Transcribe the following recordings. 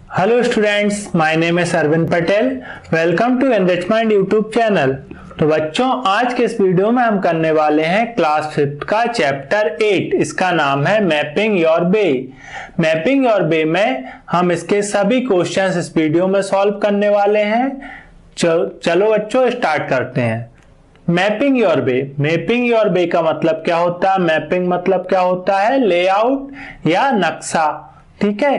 Hello students, my name है Arvind Patel. Welcome to enrichment YouTube channel. तो बच्चों, आज के इस वीडियो में हम करने वाले हैं क्लास 5 का चैप्टर 8। इसका नाम है mapping your way. Mapping your way में हम इसके सभी क्वेश्चंस इस वीडियो में सॉल्व करने वाले हैं। चलो बच्चों, स्टार्ट करते हैं। Mapping your way. Mapping your way का मतलब क्या होता है? मैपिंग मतलब क्या होता है? लेआउट या नक्शा। ठीक है,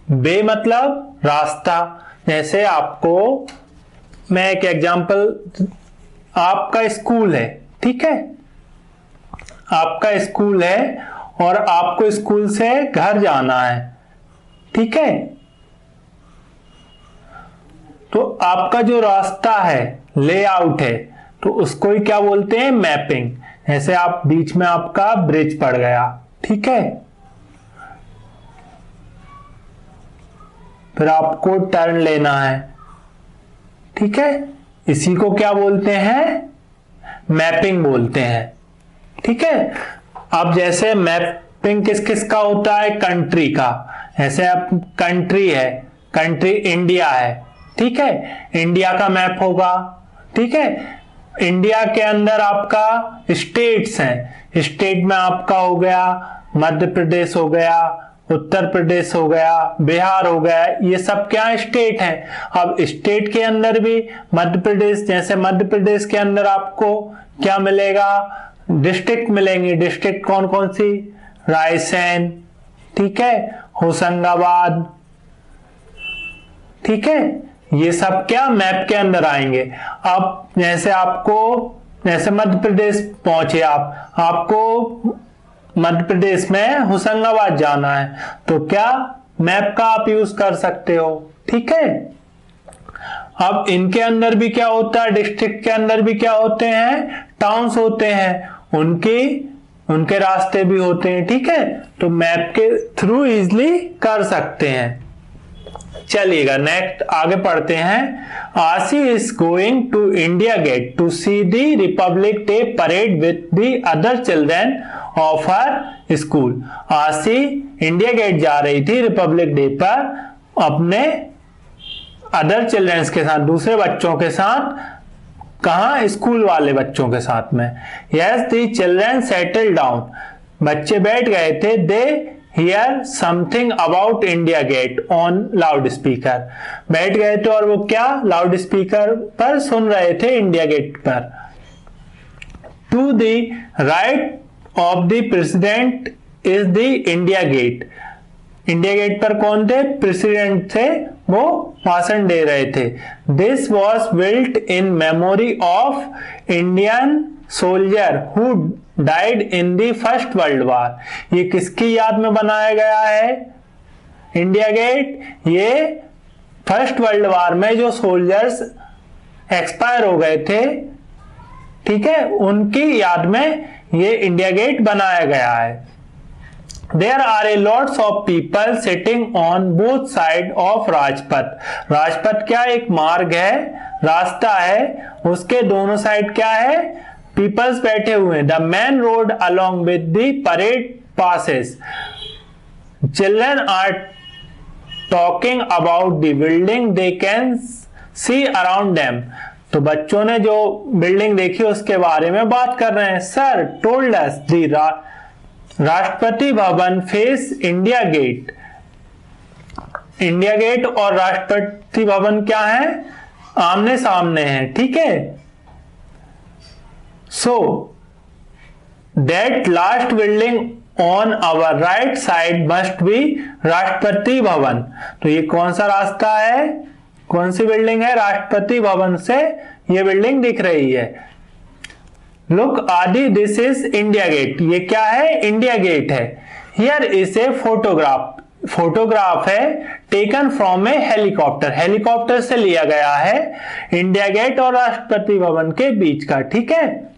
वे मतलब रास्ता। जैसे आपको मैं एक एग्जांपल, आपका स्कूल है, ठीक है, आपका स्कूल है और आपको स्कूल से घर जाना है, ठीक है। तो आपका जो रास्ता है, लेआउट है, तो उसको ही क्या बोलते हैं? मैपिंग। जैसे आप बीच में आपका ब्रिज पड़ गया, ठीक है, फिर आपको टर्न लेना है, ठीक है, इसी को क्या बोलते हैं? मैपिंग बोलते हैं, ठीक है। अब जैसे मैपिंग किस किस का होता है? कंट्री का। जैसे अब कंट्री है, कंट्री इंडिया है, ठीक है, इंडिया का मैप होगा, ठीक है। इंडिया के अंदर आपका स्टेट्स हैं, स्टेट में आपका हो गया मध्य प्रदेश, हो गया उत्तर प्रदेश, हो गया बिहार, हो गया, ये सब क्या स्टेट हैं। अब स्टेट के अंदर भी मध्य प्रदेश, जैसे मध्य प्रदेश के अंदर आपको क्या मिलेगा? डिस्ट्रिक्ट मिलेंगे। डिस्ट्रिक्ट कौन कौन सी? रायसेन, ठीक है, होशंगाबाद, ठीक है, ये सब क्या मैप के अंदर आएंगे। अब जैसे आपको, जैसे मध्य प्रदेश पहुंचे आपको मध्य प्रदेश में होशंगाबाद जाना है, तो क्या मैप का आप यूज कर सकते हो, ठीक है। अब इनके अंदर भी क्या होता है? डिस्ट्रिक्ट के अंदर भी क्या होते हैं? टाउन्स होते हैं, उनके रास्ते भी होते हैं, ठीक है। तो मैप के थ्रू इजिली कर सकते हैं। चलिएगा नेक्स्ट आगे पढ़ते हैं। Aashi is going to India Gate to see the republic day parade with the other children of her school. Aashi India Gate जा रही थी रिपब्लिक डे पर अपने अदर चिल्ड्रेंस के साथ, दूसरे बच्चों के साथ। कहा? स्कूल वाले बच्चों के साथ में। Yes the children settle down. बच्चे बैठ गए थे। They hear something about India Gate on loud speaker. बैठ गए थे और वो क्या लाउड स्पीकर पर सुन रहे थे इंडिया गेट पर। To the right of the president is the India Gate. India Gate पर कौन थे? प्रेसिडेंट थे, वो भाषण दे रहे थे। This was built in memory of Indian soldier who died in the first world war. ये किसकी याद में बनाया गया है इंडिया गेट? ये फर्स्ट वर्ल्ड वॉर में जो सोल्जर्स एक्सपायर हो गए थे, ठीक है, उनकी याद में ये इंडिया गेट बनाया गया है। There are a lots of people sitting on both side of Rajpath. Rajpath क्या? एक मार्ग है, रास्ता है, उसके दोनों साइड क्या है? पीपल्स बैठे हुए हैं। The main road along with the parade passes. Children are talking about the building they can see around them. तो बच्चों ने जो बिल्डिंग देखी उसके बारे में बात कर रहे हैं। Sir told us the Rashtrapati Bhavan face India Gate. India Gate और राष्ट्रपति भवन क्या है? आमने सामने है, ठीक है। So that last building on our right side must be Rashtrapati Bhavan. तो ये कौन सा रास्ता है? कौन सी बिल्डिंग है? राष्ट्रपति भवन से ये बिल्डिंग दिख रही है। लुक आदि, दिस इज इंडिया गेट। ये क्या है? इंडिया गेट है। Here is a photograph. Photograph है taken from a helicopter. Helicopter से लिया गया है इंडिया गेट और राष्ट्रपति भवन के बीच का, ठीक है।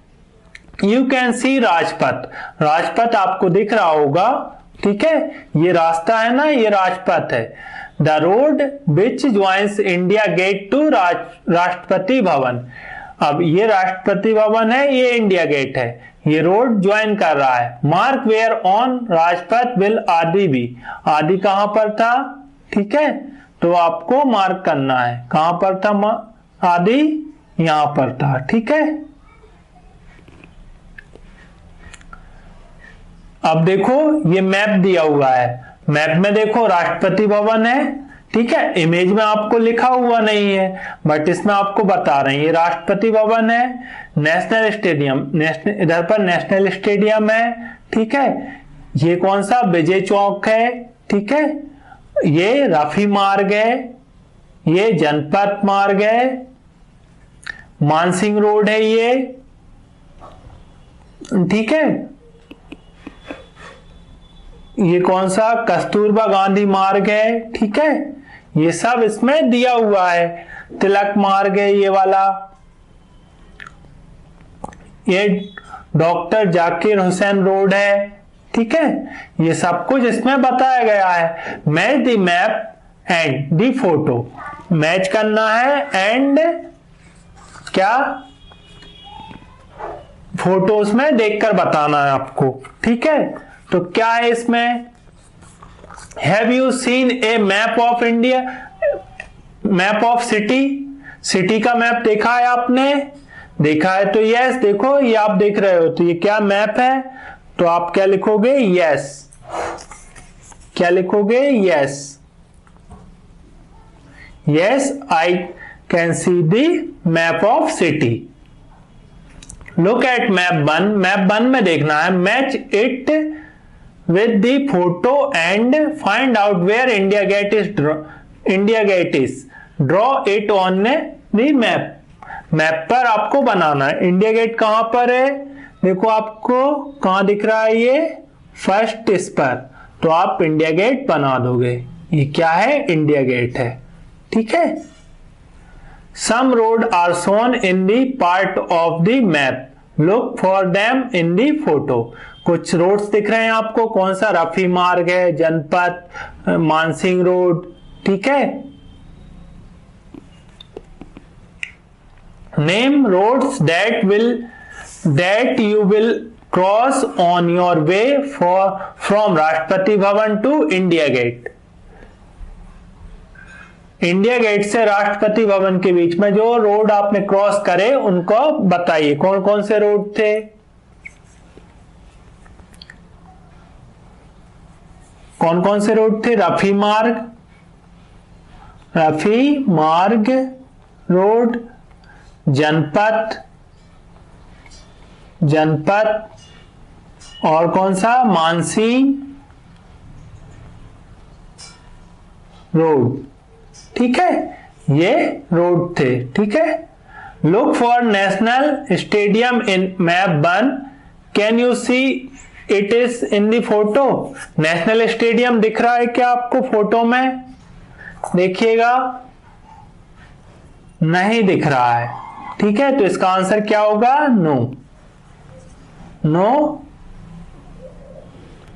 You can see Rajpath. Rajpath आपको दिख रहा होगा, ठीक है, ये रास्ता है ना, ये राजपथ है। The road which joins India Gate to Rashtrapati Bhavan. अब ये राष्ट्रपति भवन है, ये इंडिया गेट है, ये रोड ज्वाइन कर रहा है। Mark where on Rajpath will Adi be. Adi कहां पर था? ठीक है, तो आपको मार्क करना है। कहां पर था आदि? यहां पर था। ठीक है, अब देखो ये मैप दिया हुआ है। मैप में देखो राष्ट्रपति भवन है। ठीक है, इमेज में आपको लिखा हुआ नहीं है बट इसमें आपको बता रहे हैं ये राष्ट्रपति भवन है। नेशनल स्टेडियम, इधर पर नेशनल स्टेडियम है। ठीक है, ये कौन सा? विजय चौक है। ठीक है, ये रफी मार्ग है, ये जनपथ मार्ग है, मानसिंह रोड है ये। ठीक है, ये कौन सा? कस्तूरबा गांधी मार्ग है। ठीक है, ये सब इसमें दिया हुआ है। तिलक मार्ग है ये वाला, ये डॉक्टर जाकिर हुसैन रोड है। ठीक है, ये सब कुछ इसमें बताया गया है। Match the map and the photo, match करना है एंड क्या? फोटोज में देखकर बताना है आपको। ठीक है, तो क्या है इसमें? Have you seen A map of India, map of city? City का मैप देखा है आपने? देखा है तो यस, देखो ये आप देख रहे हो तो ये क्या मैप है? तो आप क्या लिखोगे? यस। क्या लिखोगे? Yes, yes I can see the map of city. Look at map 1, map 1 में देखना है। Match it with the photo and find out where India Gate is. Draw it on the map. Map पर आपको बनाना है। India gate कहां पर है? देखो आपको कहां दिख रहा है ये? फर्स्ट इस पर, तो आप इंडिया गेट बना दोगे। ये क्या है? इंडिया गेट है। ठीक है, some road are shown in the part of the map. Look for them in the photo. कुछ रोड्स दिख रहे हैं आपको। कौन सा? रफी मार्ग है, जनपथ, मानसिंह रोड। ठीक है, name roads that you will cross on your way from Rashtrapati Bhavan to India Gate. India Gate से राष्ट्रपति भवन के बीच में जो रोड आपने क्रॉस करे उनको बताइए। कौन कौन से रोड थे? कौन कौन से रोड थे? रफी मार्ग रोड, जनपथ और कौन सा? मानसिंह रोड। ठीक है, ये रोड थे। ठीक है, look for national stadium in map 1। Can you see it is in the photo? National stadium दिख रहा है क्या आपको फोटो में? देखिएगा, नहीं दिख रहा है। ठीक है, तो इसका आंसर क्या होगा? नो। नो।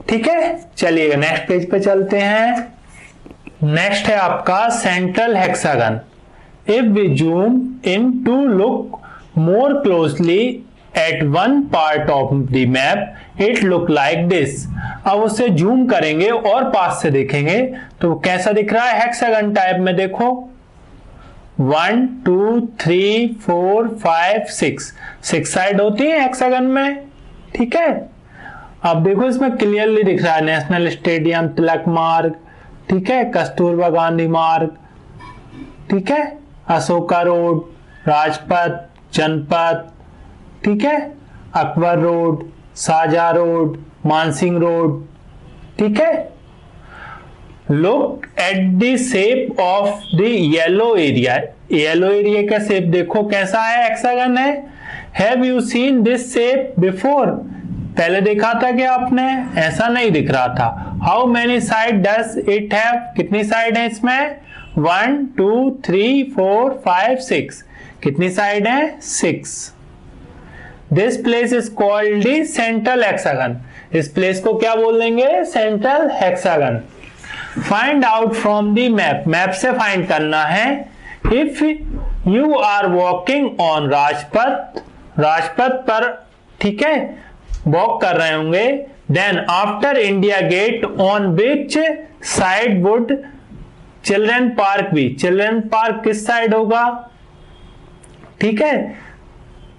ठीक है, चलिएगा नेक्स्ट पेज पे चलते हैं। नेक्स्ट है आपका central hexagon. If we zoom in to look more closely at one part of the map it look like this. अब उसे जूम करेंगे और पास से देखेंगे तो कैसा दिख रहा है? हेक्सागन टाइप में। देखो 1 2 3 4 5 6 साइड होती है हेक्सागन में। ठीक है, अब देखो इसमें क्लियरली दिख रहा है नेशनल स्टेडियम, तिलक मार्ग, ठीक है, कस्तूरबा गांधी मार्ग, ठीक है, अशोका रोड, राजपथ, जनपथ, ठीक है, Akbar road, Shahjahan road, Mansingh road. ठीक है, look at the shape of the yellow area. Yellow area का शेप देखो कैसा है? हेक्सागन है। Have you seen this shape before? पहले देखा था क्या आपने? ऐसा नहीं दिख रहा था। How many side does it have? कितनी साइड है इसमें? 1 2 3 4 5 6। कितनी साइड है? 6। This place is called the central hexagon. इस प्लेस को क्या बोल देंगे? Central hexagon. Find out from the map. Map से फाइंड करना है। If you are walking on Rajpath, Rajpath पर, ठीक है, वॉक कर रहे होंगे, then after India Gate on which side would children park भी, चिल्ड्रन पार्क किस साइड होगा, ठीक है।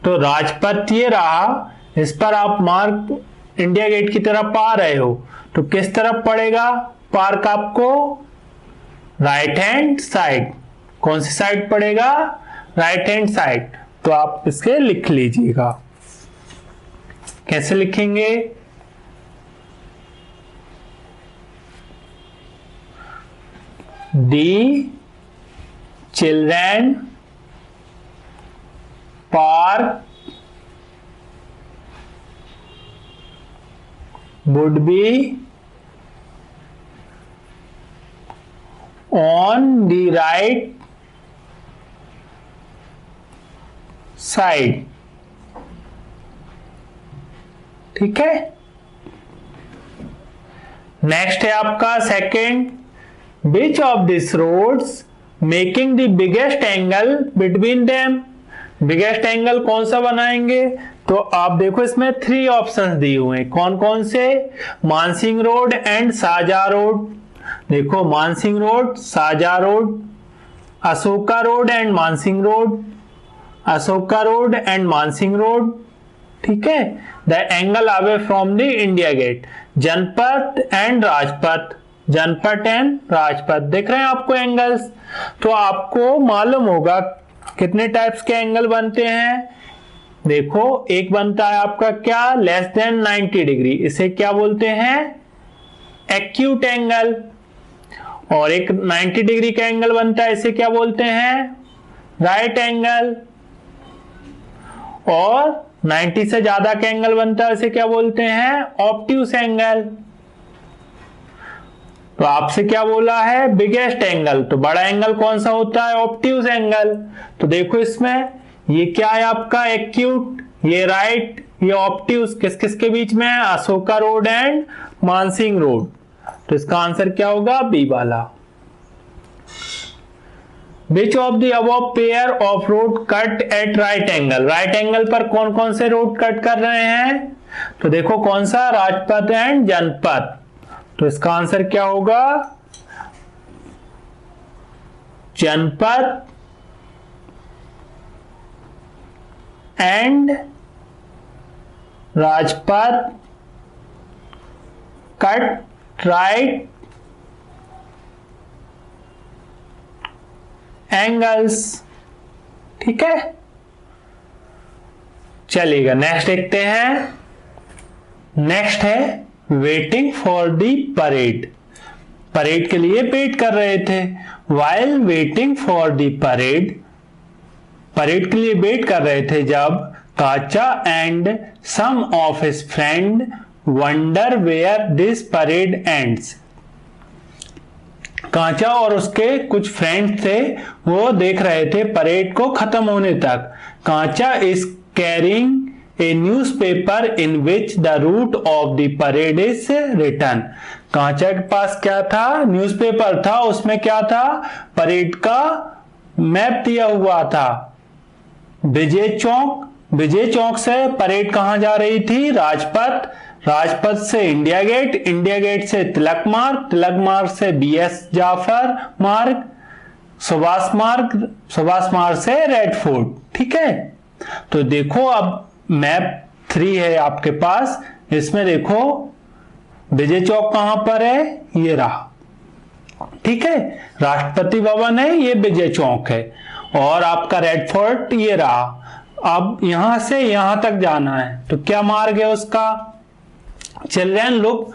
तो राजपथ ये रहा, इस पर आप मार्क इंडिया गेट की तरफ आ रहे हो, तो किस तरफ पड़ेगा पार्क आपको, राइट हैंड साइड। कौन सी साइड पड़ेगा, राइट हैंड साइड। तो आप इसके लिख लीजिएगा, कैसे लिखेंगे, the children park would be on the right side, ठीक है। नेक्स्ट है आपका second, which of this roads making the biggest angle between them, biggest angle कौन सा बनाएंगे, तो आप देखो इसमें 3 ऑप्शंस दिए हुए हैं, कौन कौन से, Mansingh road and Shahjahan road. देखो Mansingh road, Shahjahan road, Ashoka road and Mansingh road, Ashoka road and Mansingh road, ठीक है। The angle away from the India gate, Janpath and Rajpath, Janpath and Rajpath, देख रहे हैं आपको एंगल्स। तो आपको मालूम होगा कितने टाइप्स के एंगल बनते हैं। देखो एक बनता है आपका क्या, लेस देन 90 डिग्री, इसे क्या बोलते हैं, एक्यूट एंगल। और एक 90 डिग्री का एंगल बनता है, इसे क्या बोलते हैं, राइट एंगल। और 90 से ज्यादा का एंगल बनता है, इसे क्या बोलते हैं, ऑब्ट्यूस एंगल। तो आपसे क्या बोला है, बिगेस्ट एंगल, तो बड़ा एंगल कौन सा होता है, ऑब्ट्यूस एंगल। तो देखो इसमें ये क्या है आपका, एक्यूट, ये राइट, ये ऑब्ट्यूस, किस किस के बीच में है, Ashoka road and Mansingh road. तो इसका आंसर क्या होगा, बी वाला। Which of the above pair of road cut at right angle, right angle पर कौन कौन से रोड कट कर रहे हैं, तो देखो कौन सा, राजपथ एंड जनपथ। तो इसका आंसर क्या होगा, Janpath and Rajpath cut right angles, ठीक है। चलिएगा नेक्स्ट देखते हैं। नेक्स्ट है waiting for the parade, parade के लिए वेट कर रहे थे। While waiting for the parade, parade के लिए वेट कर रहे थे जब Kancha and some of his friend wonder where this parade ends, Kancha और उसके कुछ फ्रेंड्स थे, वो देख रहे थे परेड को खत्म होने तक। Kancha is carrying a newspaper in which the route of the parade is written. Kancha के पास क्या था, न्यूज़पेपर था, उसमें क्या था, परेड का मैप दिया हुआ था। विजय चौक, विजय चौक से परेड कहां जा रही थी, राजपथ, राजपथ से इंडिया गेट, इंडिया गेट से तिलक मार्ग, तिलक मार्ग से बीएस जाफर मार्ग, सुभाष मार्ग, सुभाष मार्ग से रेड फोर्ट, ठीक है। तो देखो अब मैप 3 है आपके पास, इसमें देखो विजय चौक कहां पर है, ये रहा, ठीक है। राष्ट्रपति भवन है, ये विजय चौक है, और आपका रेड फोर्ट ये रहा। अब यहां से यहां तक जाना है, तो क्या मार्ग है उसका, children look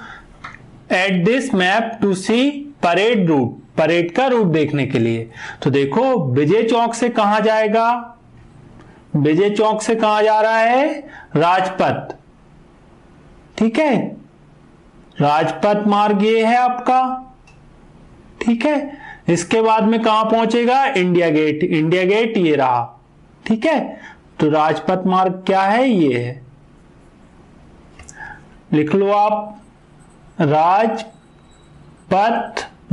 at this map to see parade route, parade का रूट देखने के लिए। तो देखो विजय चौक से कहां जाएगा, विजय चौक से कहां जा रहा है, राजपथ, ठीक है। राजपथ मार्ग ये है आपका, ठीक है। इसके बाद में कहां पहुंचेगा, इंडिया गेट, इंडिया गेट ये रहा, ठीक है। तो राजपथ मार्ग क्या है, ये है, लिख लो आप, राजपथ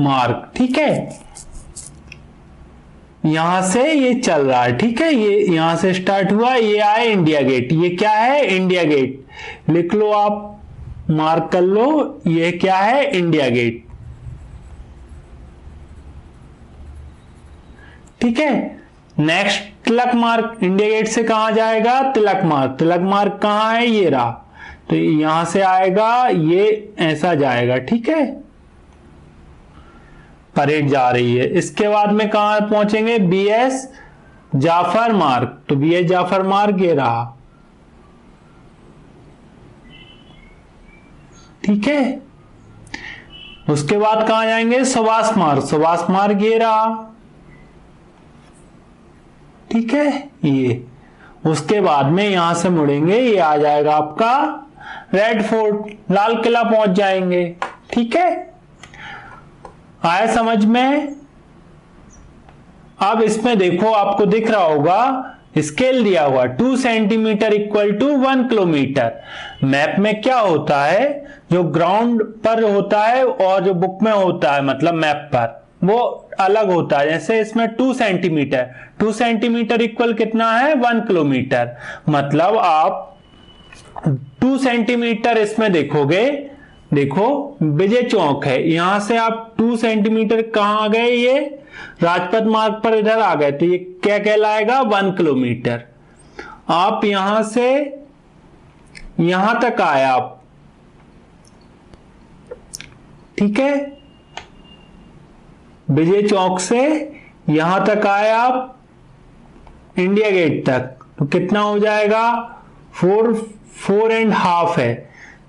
मार्ग, ठीक है। यहां से ये चल रहा है, ठीक है, ये यहां से स्टार्ट हुआ, ये आए इंडिया गेट, ये क्या है, इंडिया गेट, लिख लो आप, मार्क कर लो, ये क्या है, इंडिया गेट। ठीक है। नेक्स्ट तिलक मार्ग, इंडिया गेट से कहां जाएगा? तिलक मार्ग। तिलक मार्ग कहां है? ये रहा, तो यहां से आएगा, ये ऐसा जाएगा, ठीक है, परेड जा रही है। इसके बाद में कहां पहुंचेंगे? बीएस जाफर मार्ग, तो बीएस जाफर मार्ग ये रहा, ठीक है। उसके बाद कहां जाएंगे? सुभाष मार्ग। सुभाष मार्ग ये रहा, ठीक है, ये। उसके बाद में यहां से मुड़ेंगे, ये आ जाएगा आपका रेड फोर्ट, लाल किला पहुंच जाएंगे, ठीक है। आया समझ में? अब इसमें देखो, आपको दिख रहा होगा स्केल दिया हुआ 2 centimetre equal to 1 kilometre. Map में क्या होता है, जो ग्राउंड पर होता है और जो बुक में होता है, मतलब मैप पर, वो अलग होता है। जैसे इसमें 2 सेंटीमीटर, 2 सेंटीमीटर इक्वल कितना है? 1 किलोमीटर। मतलब आप 2 सेंटीमीटर इसमें देखोगे, देखो विजय चौक है, यहां से आप 2 सेंटीमीटर कहां आ गए? ये राजपथ मार्ग पर इधर आ गए, तो ये क्या कहलाएगा? 1 किलोमीटर। आप यहां से यहां तक आए आप, ठीक है, विजय चौक से यहां तक आए आप इंडिया गेट तक, तो कितना हो जाएगा? 4.5 है,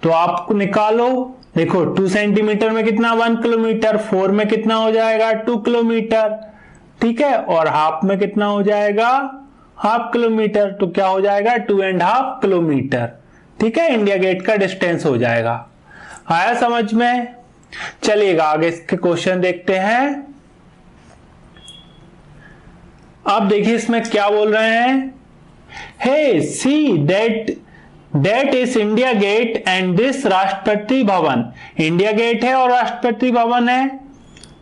तो आपको निकालो। देखो 2 सेंटीमीटर में कितना? 1 किलोमीटर। 4 में कितना हो जाएगा? 2 किलोमीटर, ठीक है। और हाफ में कितना हो जाएगा? हाफ किलोमीटर, तो क्या हो जाएगा? 2.5 किलोमीटर, ठीक है, इंडिया गेट का डिस्टेंस हो जाएगा। आया समझ में? चलिएगा आगे इसके क्वेश्चन देखते हैं। अब देखिए इसमें क्या बोल रहे हैं। He see that is India gate and this Rashtrapati Bhavan. India gate है और राष्ट्रपति भवन है।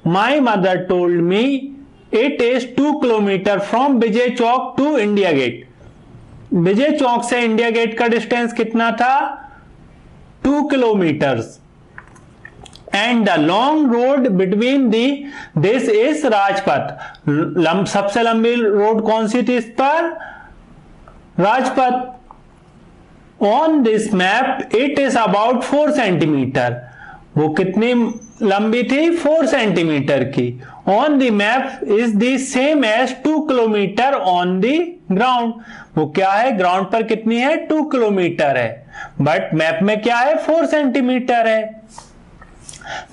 My mother told me it is 2 kilometre from Vijay Chowk to India gate. Vijay Chowk से इंडिया गेट का डिस्टेंस कितना था? 2 kilometres. And the long road between this is Rajpath. सबसे लंबी road कौन सी थी इस पर? Rajpath. On this map it is about 4 centimetre. वो कितनी लंबी थी? 4 सेंटीमीटर की। On the map is the same as 2 kilometre on the ground. वो क्या है? ग्राउंड पर कितनी है? 2 किलोमीटर है, बट मैप में क्या है? 4 सेंटीमीटर है।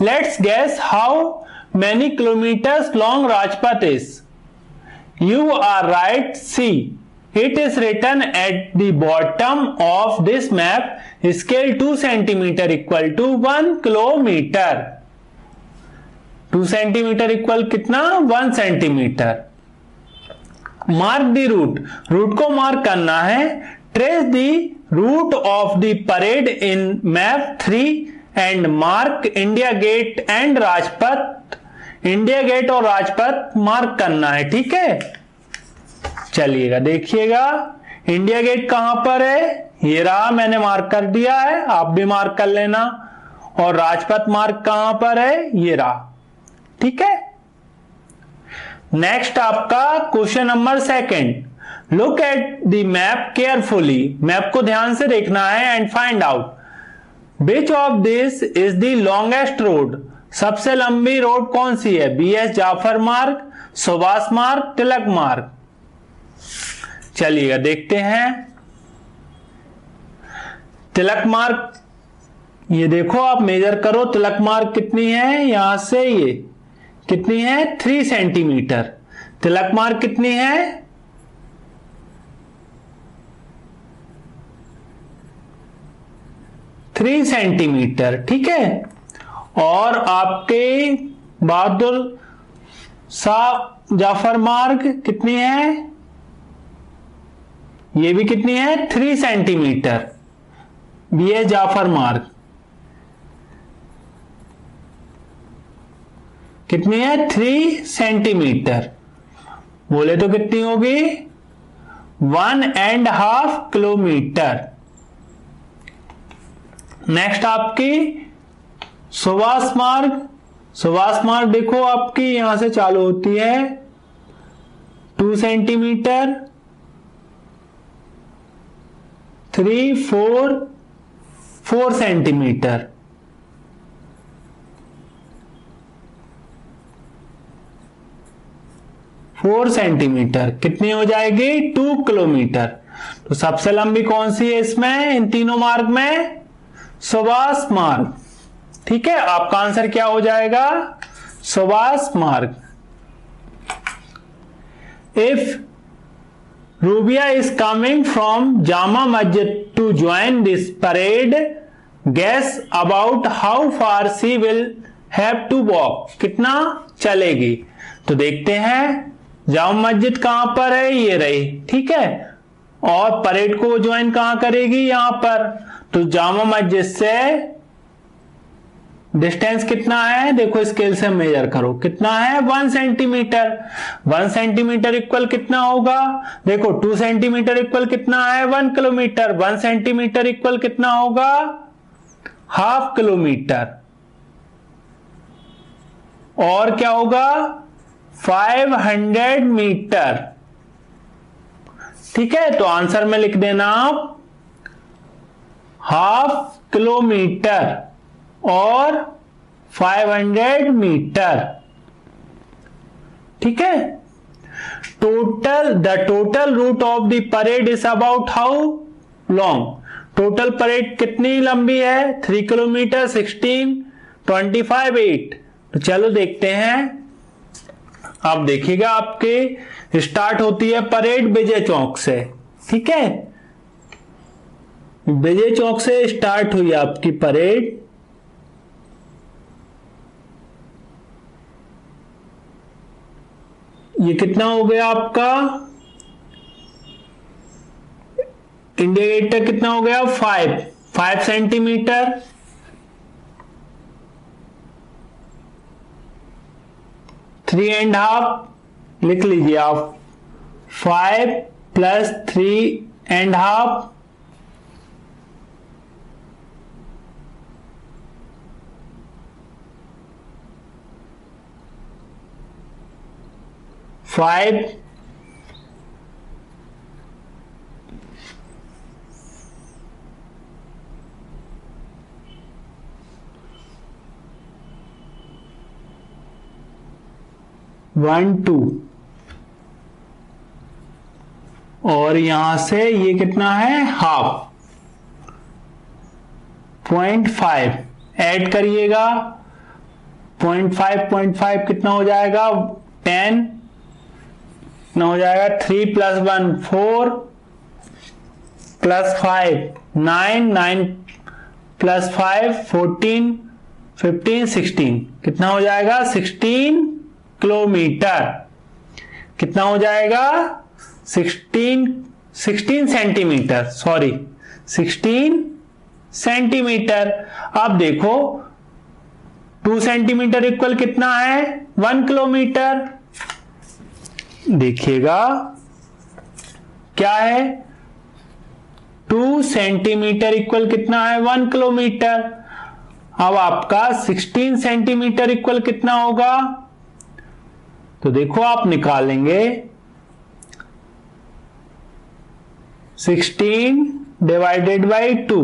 Let's guess how many kilometres long Rajpath is. You are right, see it is written at the bottom of this map, scale 2 centimeter equal to 1 kilometer। 2 centimetre equal कितना? 1 centimetre. Mark the route, route को mark करना है। Trace the route of the parade in map 3 and mark India gate and Rajpath. India Gate और Rajpath mark करना है, ठीक है। चलिएगा देखिएगा, इंडिया गेट कहां पर है? ये रहा, मैंने मार्क कर दिया है, आप भी मार्क कर लेना। और राजपथ मार्ग कहां पर है? ये रहा, ठीक है। नेक्स्ट आपका question number 2। Look at the map carefully. Map को ध्यान से देखना है and find out which of this is the longest road. सबसे लंबी रोड कौन सी है? बीएस जाफर मार्ग, सुभाष मार्ग, तिलक मार्ग। चलिएगा देखते हैं। तिलक मार्ग, ये देखो आप मेजर करो, तिलक मार्ग कितनी है? यहां से ये कितनी है? 3 सेंटीमीटर। तिलक मार्ग कितनी है? 3 सेंटीमीटर, ठीक है। और आपके बहादुर शाह जाफर मार्ग कितनी है? ये भी कितनी है? 3 सेंटीमीटर। बीएस जाफर मार्ग कितनी है? 3 सेंटीमीटर। बोले तो कितनी होगी? 1.5 किलोमीटर। नेक्स्ट आपकी सुभाष मार्ग। सुभाष मार्ग देखो आपकी यहां से चालू होती है 2 सेंटीमीटर, 3, 4 सेंटीमीटर, 4 सेंटीमीटर कितनी हो जाएगी? 2 किलोमीटर। तो सबसे लंबी कौन सी है इसमें, इन तीनों मार्ग में? सुभाष मार्ग। ठीक है, आपका आंसर क्या हो जाएगा? Subhash Marg. If Rubia is coming from Jama Masjid to join this parade, guess about how far she will have to walk. कितना चलेगी? तो देखते हैं जामा मस्जिद कहां पर है, ये रही। ठीक है, और परेड को ज्वाइन कहां करेगी? यहां पर। तो जामा मस्जिद से डिस्टेंस कितना है? देखो स्केल से मेजर करो, कितना है? 1 सेंटीमीटर। 1 सेंटीमीटर इक्वल कितना होगा? देखो 2 सेंटीमीटर इक्वल कितना है? 1 किलोमीटर। 1 सेंटीमीटर इक्वल कितना होगा? Half kilometre. और क्या होगा? 500 मीटर। ठीक है, तो आंसर में लिख देना आप हाफ किलोमीटर और 500 मीटर। ठीक है, the total route of the parade is about how long. Total parade कितनी लंबी है? 3 किलोमीटर, 16, 25, 8। तो चलो देखते हैं। आप देखिएगा, आपके स्टार्ट होती है परेड विजय चौक से। ठीक है, विजय चौक से स्टार्ट हुई आपकी परेड। ये कितना हो गया आपका? इंडिया गेट तक कितना हो गया? 5 सेंटीमीटर। 3.5 लिख लीजिए आप। 5 + 3.5 5 1 2 और यहां से ये कितना है? हाफ। 0.5 ऐड करिएगा। 0.5 कितना हो जाएगा? 10 कितना हो जाएगा? 3 + 1 4 + 5 9 9 + 5 14 15 16 कितना हो जाएगा? 16 किलोमीटर। कितना हो जाएगा? 16 सेंटीमीटर, सॉरी 16 सेंटीमीटर। अब देखो 2 सेंटीमीटर इक्वल कितना है? 1 किलोमीटर। देखिएगा क्या है? 2 सेंटीमीटर इक्वल कितना है? 1 किलोमीटर। अब आपका 16 सेंटीमीटर इक्वल कितना होगा? तो देखो आप निकालेंगे 16 / 2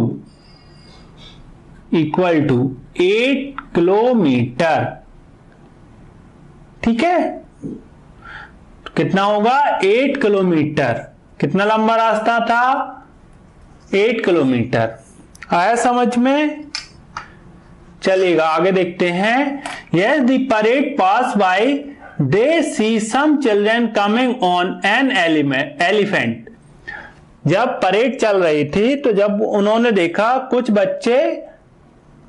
= 8 किलोमीटर। ठीक है, कितना होगा? 8 किलोमीटर। कितना लंबा रास्ता था? 8 किलोमीटर। आया समझ में? चलिएगा आगे देखते हैं। Yes the parade pass by, they see some children coming on an elephant. जब परेड चल रही थी तो जब उन्होंने देखा कुछ बच्चे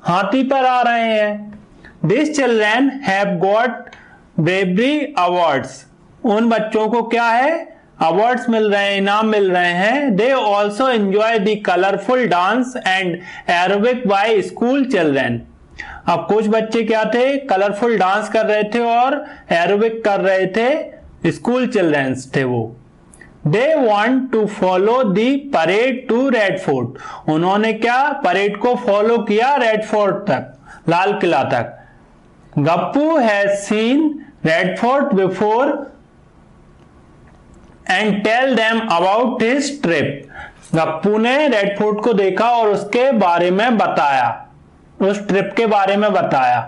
हाथी पर आ रहे हैं। This children have got bravery awards. उन बच्चों को क्या है? अवार्ड्स मिल रहे हैं, इनाम मिल रहे हैं। They also enjoy the colourful dance and aerobic by school children. अब कुछ बच्चे क्या थे? कलरफुल डांस कर रहे थे और एरोबिक कर रहे थे। स्कूल चिल्ड्रंस थे वो। They want to follow the parade to Red Fort. उन्होंने क्या? परेड को फॉलो किया रेड फोर्ट तक, लाल किला तक। Gappu has seen Red Fort before and tell them about his trip. Gappu ने रेड फोर्ट को देखा और उसके बारे में बताया, उस ट्रिप के बारे में बताया।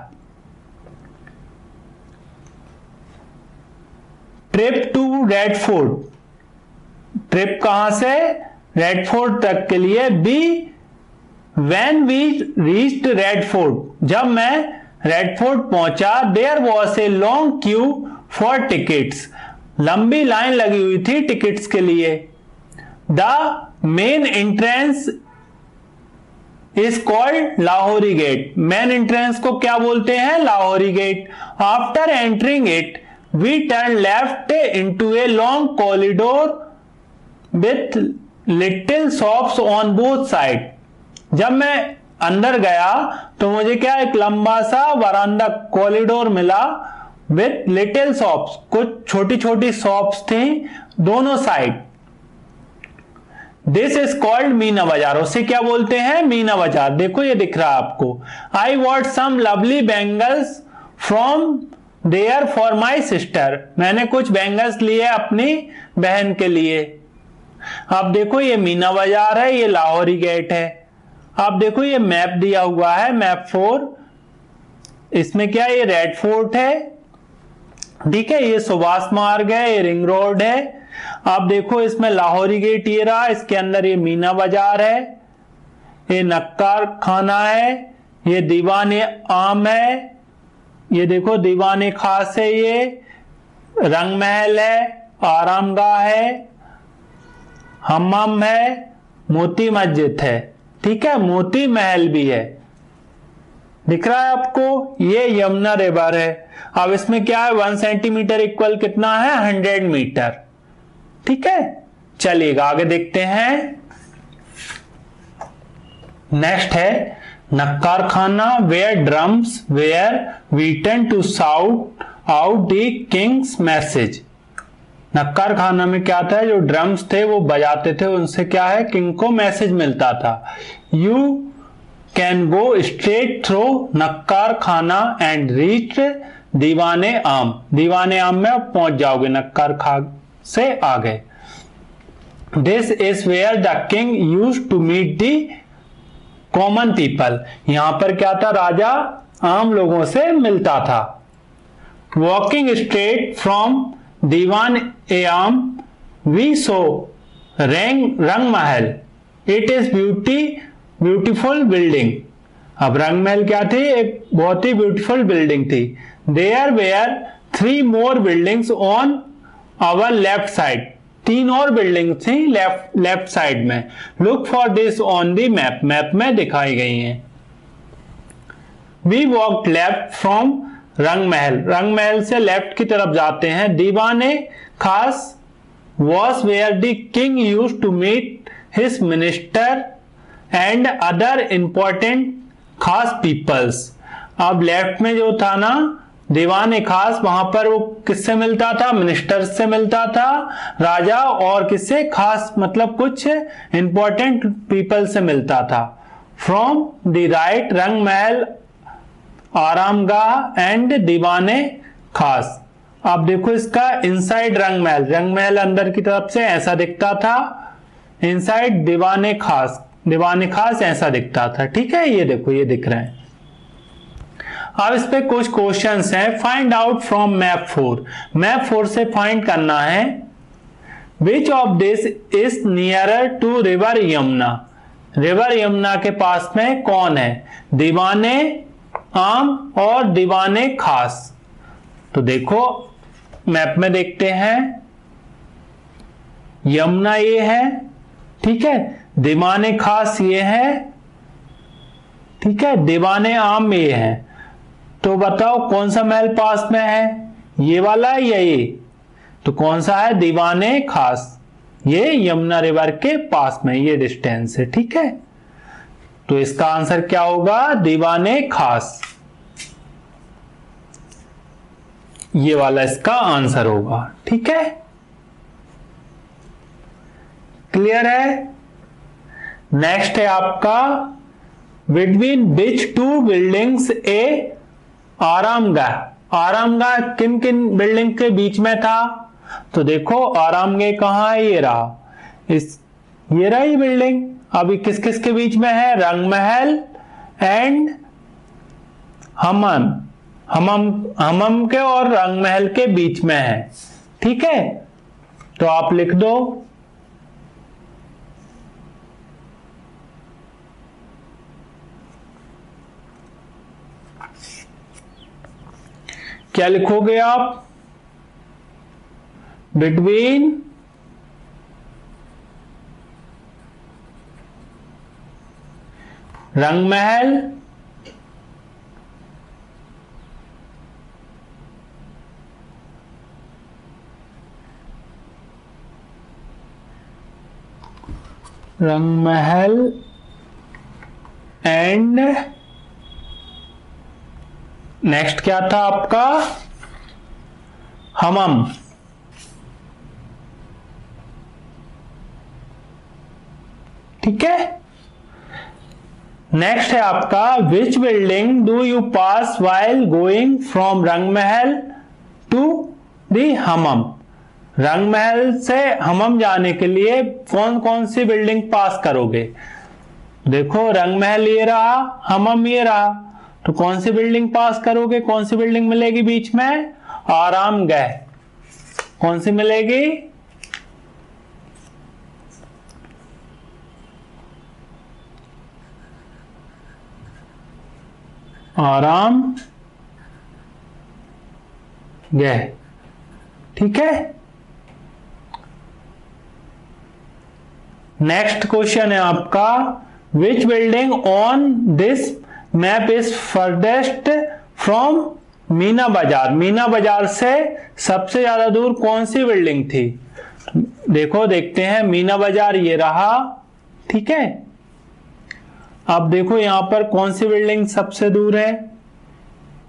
Trip to Red Fort, trip कहां से रेड फोर्ट तक के लिए। B when we reached Red Fort, जब मैं रेड फोर्ट पहुंचा, there was a long queue for tickets, लंबी लाइन लगी हुई थी टिकट्स के लिए। The main entrance is called Lahori gate, main entrance को क्या बोलते हैं, Lahori gate. After entering it we turn left into a long corridor with little shops on both side. जब मैं अंदर गया तो मुझे क्या एक लंबा सा वरांडा कॉरिडोर मिला विथ लिटिल शॉप्स, कुछ छोटी छोटी शॉप्स थी दोनों side. This is called Meena बाजार, उसे क्या बोलते हैं, मीना बाजार। देखो ये दिख रहा है आपको। I bought some lovely bangles from there for my sister, मैंने कुछ बैंगल्स लिए अपनी बहन के लिए। अब देखो ये मीना बाजार है, ये लाहौरी गेट है। अब देखो ये मैप दिया हुआ है, मैप 4, इसमें क्या ये रेड फोर्ट है, ठीक है, ये सुभाष मार्ग है, ये रिंग रोड है। अब देखो इसमें लाहौरी गेट ये रहा, इसके अंदर ये मीना बाजार है, ये नक्कार खाना है, ये दीवाने आम है, ये देखो दीवाने खास है, ये रंग महल है, आरामगाह है, हम्माम है, मोती मस्जिद है, ठीक है, मोती महल भी है, दिख रहा है आपको। ये यमुना रिवर है। अब इसमें क्या है, 1 सेंटीमीटर इक्वल कितना है, 100 मीटर, ठीक है। चलिएगा आगे देखते हैं। नेक्स्ट है Naqqar khana, where drums were beaten to shout out the king's message. Naqqar khana में क्या था, जो ड्रम्स थे वो बजाते थे, उनसे क्या है, किंग को मैसेज मिलता था। You can go straight through Naqqar khana and reach दीवाने आम, दीवाने आम में आप पहुंच जाओगे नक्कार खान से आगे। This is where the king used to meet the common people, यहां पर क्या था, राजा आम लोगों से मिलता था। वॉकिंग स्ट्रेट फ्रॉम दीवान ए आम वी सो रंग महल, इट इज ब्यूटीफुल बिल्डिंग। अब रंग महल क्या थी, एक बहुत ही ब्यूटीफुल बिल्डिंग थी। There were 3 more buildings on our left side, 3 और बिल्डिंग थी लेफ्ट साइड में। Look for this on the map, map में दिखाई गई हैं। We walk left from Rang महल, रंग महल से लेफ्ट की तरफ जाते हैं। Diwane Khas was where the king used to meet his minister and other important खास पीपल्स। अब लेफ्ट में जो था ना दीवाने खास, वहां पर वो किससे मिलता था, मिनिस्टर से मिलता था राजा, और किससे, खास मतलब कुछ इंपॉर्टेंट पीपल से मिलता था। फ्रॉम द राइट रंग महल, आरामगाह एंड दीवाने खास। अब देखो इसका इनसाइड रंग महल, रंग महल अंदर की तरफ से ऐसा दिखता था, इनसाइड दीवाने खास ऐसा दिखता था, ठीक है। ये देखो ये दिख रहा है। अब इस पे कुछ क्वेश्चंस हैं। Find out from map 4, map 4 से फाइंड करना है which of this is nearer to river Yamuna, river Yamuna के पास में कौन है, दीवाने आम और दीवाने खास। तो देखो मैप में देखते हैं, यमुना ये है, ठीक है, दीवाने खास ये है, ठीक है, दीवाने आम ये है। तो बताओ कौन सा महल पास में है, ये वाला या ये, तो कौन सा है, दीवाने खास, ये यमुना रिवर के पास में, ये डिस्टेंस है, ठीक है। तो इसका आंसर क्या होगा, दीवाने खास, ये वाला इसका आंसर होगा, ठीक है। क्लियर है। नेक्स्ट है आपका बिटवीन विच 2 बिल्डिंग्स ए आरामगाह, आरामगाह किन किन बिल्डिंग के बीच में था, तो देखो आराम गए कहाँ है, ये रहा, ये रही बिल्डिंग। अभी किस किस के बीच में है, रंग महल एंड हमम, हमम के और रंग महल के बीच में है। ठीक है, तो आप लिख दो क्या लिखोगे आप, बिटवीन रंग महल एंड नेक्स्ट क्या था आपका, हमम। ठीक है, नेक्स्ट है आपका, which building do you pass while going from Rang Mahal to the हमम। रंग महल से हमम जाने के लिए कौन कौन सी बिल्डिंग पास करोगे। देखो रंग महल ये रहा, हमम ये रहा, तो कौन सी बिल्डिंग पास करोगे, कौन सी बिल्डिंग मिलेगी बीच में, आराम गह। कौन सी मिलेगी, आराम गह। ठीक है, नेक्स्ट क्वेश्चन है आपका, which building on this map is farthest from Meena Bazaar. Meena बाजार से सबसे ज्यादा दूर कौन सी बिल्डिंग थी। देखो देखते हैं, मीना बाजार ये रहा। ठीक है, अब देखो यहां पर कौन सी बिल्डिंग सबसे दूर है,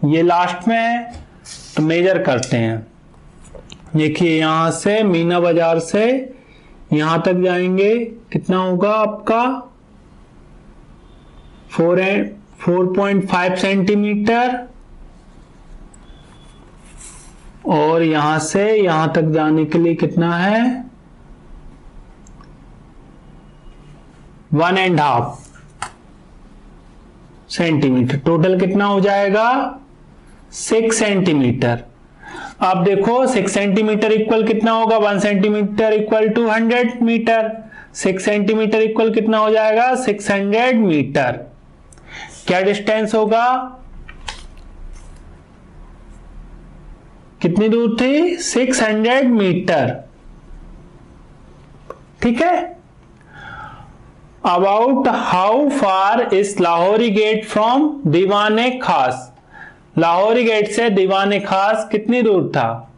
ये लास्ट में है, तो मेजर करते हैं। देखिए यहां से मीना बाजार से यहां तक जाएंगे, कितना होगा आपका 4.5 सेंटीमीटर, और यहां से यहां तक जाने के लिए कितना है 1.5 सेंटीमीटर। टोटल कितना हो जाएगा 6 सेंटीमीटर। अब देखो 6 सेंटीमीटर इक्वल कितना होगा, 1 centimetre equal to 100 metre. 6 centimetre equal कितना हो जाएगा 600 मीटर। क्या डिस्टेंस होगा, कितनी दूर थी 600 मीटर। ठीक है, about how far is Lahori get from दीवाने खास। लाहौरी गेट से दीवाने खास कितनी दूर था।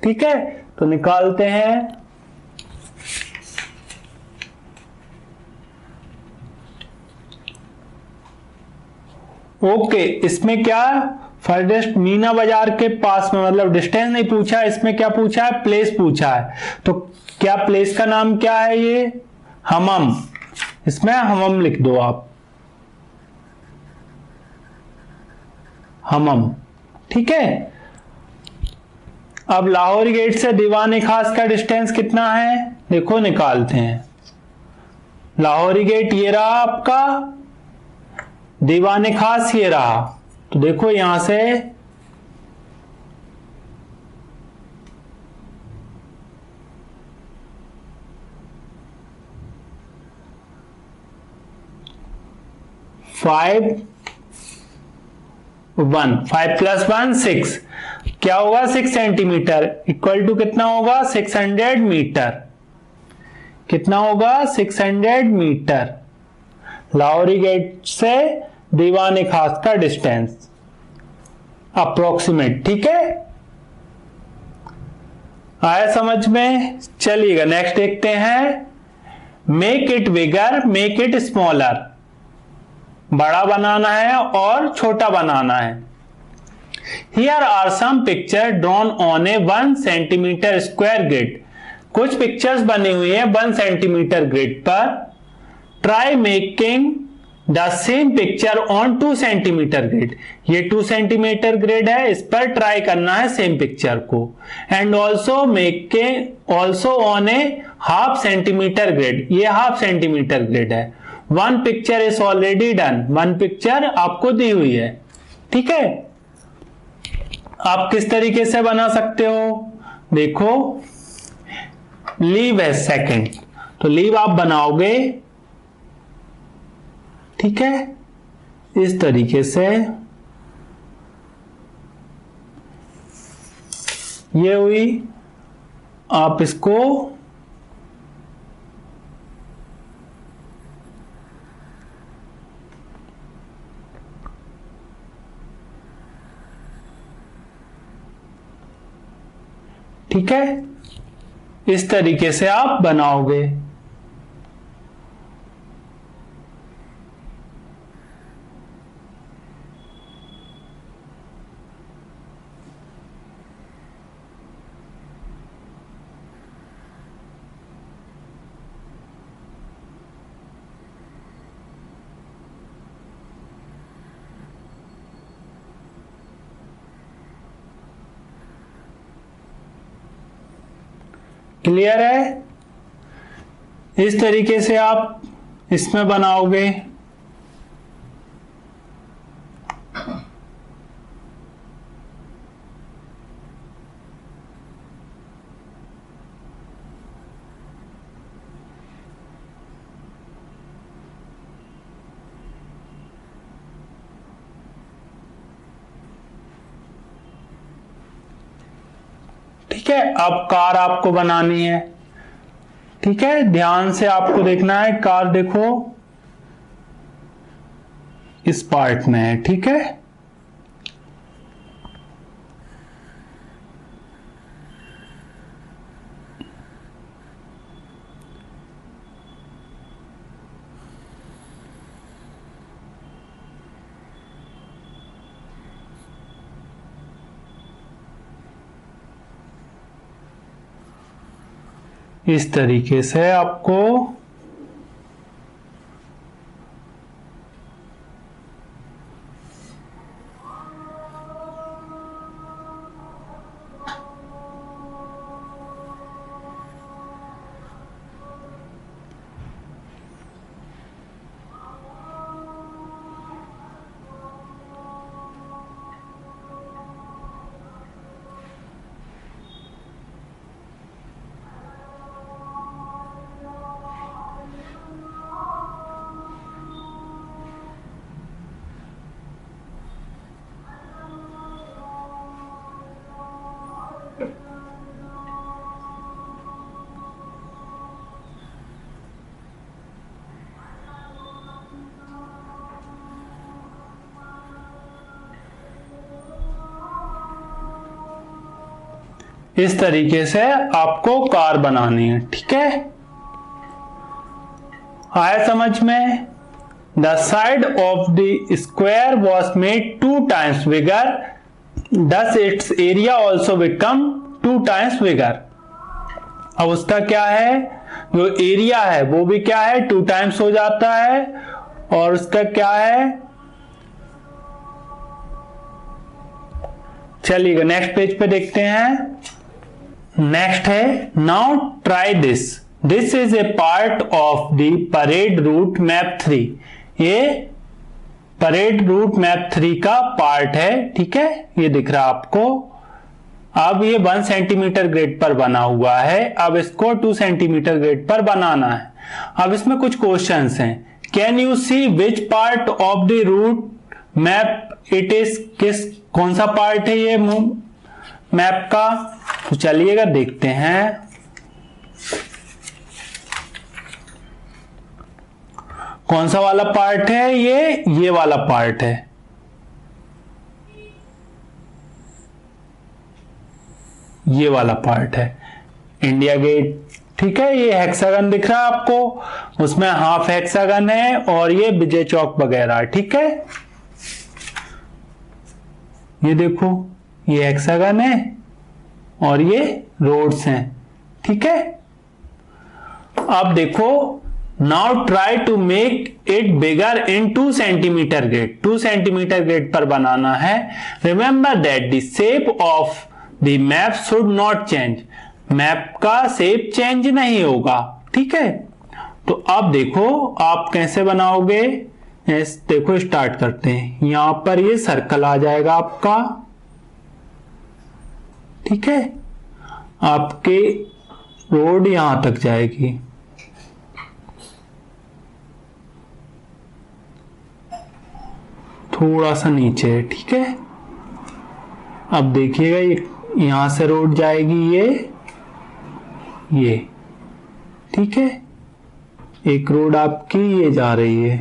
ठीक है, तो निकालते हैं। ओके, इसमें क्या फर्देस्ट मीना बाजार के पास में, मतलब डिस्टेंस नहीं पूछा, इसमें क्या पूछा है, प्लेस पूछा है। तो क्या प्लेस का नाम क्या है, ये हमम। इसमें हमम लिख दो आप, हमम। ठीक है, अब लाहौरी गेट से दीवाने खास का डिस्टेंस कितना है, देखो निकालते हैं। लाहौरी गेट ये रहा आपका, दीवाने खास ये रहा, तो देखो यहां से फाइव प्लस 1 6, क्या होगा 6 सेंटीमीटर इक्वल टू कितना होगा 600 मीटर। कितना होगा 600 मीटर लाहौरी गेट से दीवाने खास का डिस्टेंस अप्रोक्सीमेट। ठीक है, आया समझ में। चलिएगा नेक्स्ट देखते हैं, make it bigger make it smaller. बड़ा बनाना है और छोटा बनाना है। Here are some picture drawn on a 1 centimetre square grid. कुछ पिक्चर्स बनी हुई है 1 सेंटीमीटर ग्रिड पर। Try making the same picture on 2 centimetre grid, ये 2 सेंटीमीटर ग्रिड है, इस पर ट्राई करना है सेम पिक्चर को। एंड ऑल्सो मेक के also on A half centimetre grid, ये हाफ सेंटीमीटर ग्रिड है। One picture is already done, one picture आपको दी हुई है, ठीक है। आप किस तरीके से बना सकते हो, देखो लीव है सेकंड, तो लीव आप बनाओगे, ठीक है, इस तरीके से। ये हुई, आप इसको ठीक है, इस तरीके से आप बनाओगे। क्लियर है, इस तरीके से आप इसमें बनाओगे। ठीक है, अब कार आपको बनानी है, ठीक है, ध्यान से आपको देखना है। कार देखो इस पार्ट में है, ठीक है। इस तरीके से आपको इस तरीके से आपको कार बनानी है, ठीक है। आया समझ में? The side of the square was made 2 times bigger, thus its area also become 2 times bigger। अब उसका क्या है, जो एरिया है वो भी क्या है 2 times हो जाता है, और उसका क्या है, चलिए नेक्स्ट पेज पे देखते हैं। नेक्स्ट है now try this, this is a part of the parade route map 3, ये परेड रूट मैप 3 का पार्ट है, ठीक है, ये दिख रहा आपको। अब ये 1 सेंटीमीटर ग्रिड पर बना हुआ है, अब इसको 2 सेंटीमीटर ग्रिड पर बनाना है। अब इसमें कुछ क्वेश्चंस हैं। Can you see which part of the route map it is, कौन सा पार्ट है ये मैप का, तो चलिएगा देखते हैं। कौन सा वाला पार्ट है ये वाला पार्ट है, ये वाला पार्ट है इंडिया गेट, ठीक है। ये हेक्सागन दिख रहा है आपको, उसमें हाफ हेक्सागन है और ये विजय चौक वगैरह, ठीक है। ये देखो ये हेक्सागन है और ये रोड्स हैं, ठीक है। अब देखो now try to make it bigger in 2 centimetre grid. 2 centimetre grid पर बनाना है। Remember that the shape of the map should not change. Map का शेप चेंज नहीं होगा, ठीक है। तो अब देखो आप कैसे बनाओगे। देखो स्टार्ट करते हैं। यहां पर ये सर्कल आ जाएगा आपका, ठीक है। आपके रोड यहां तक जाएगी, थोड़ा सा नीचे है, ठीक है। अब देखिएगा यहां से रोड जाएगी ये, ठीक है। एक रोड आपकी ये जा रही है,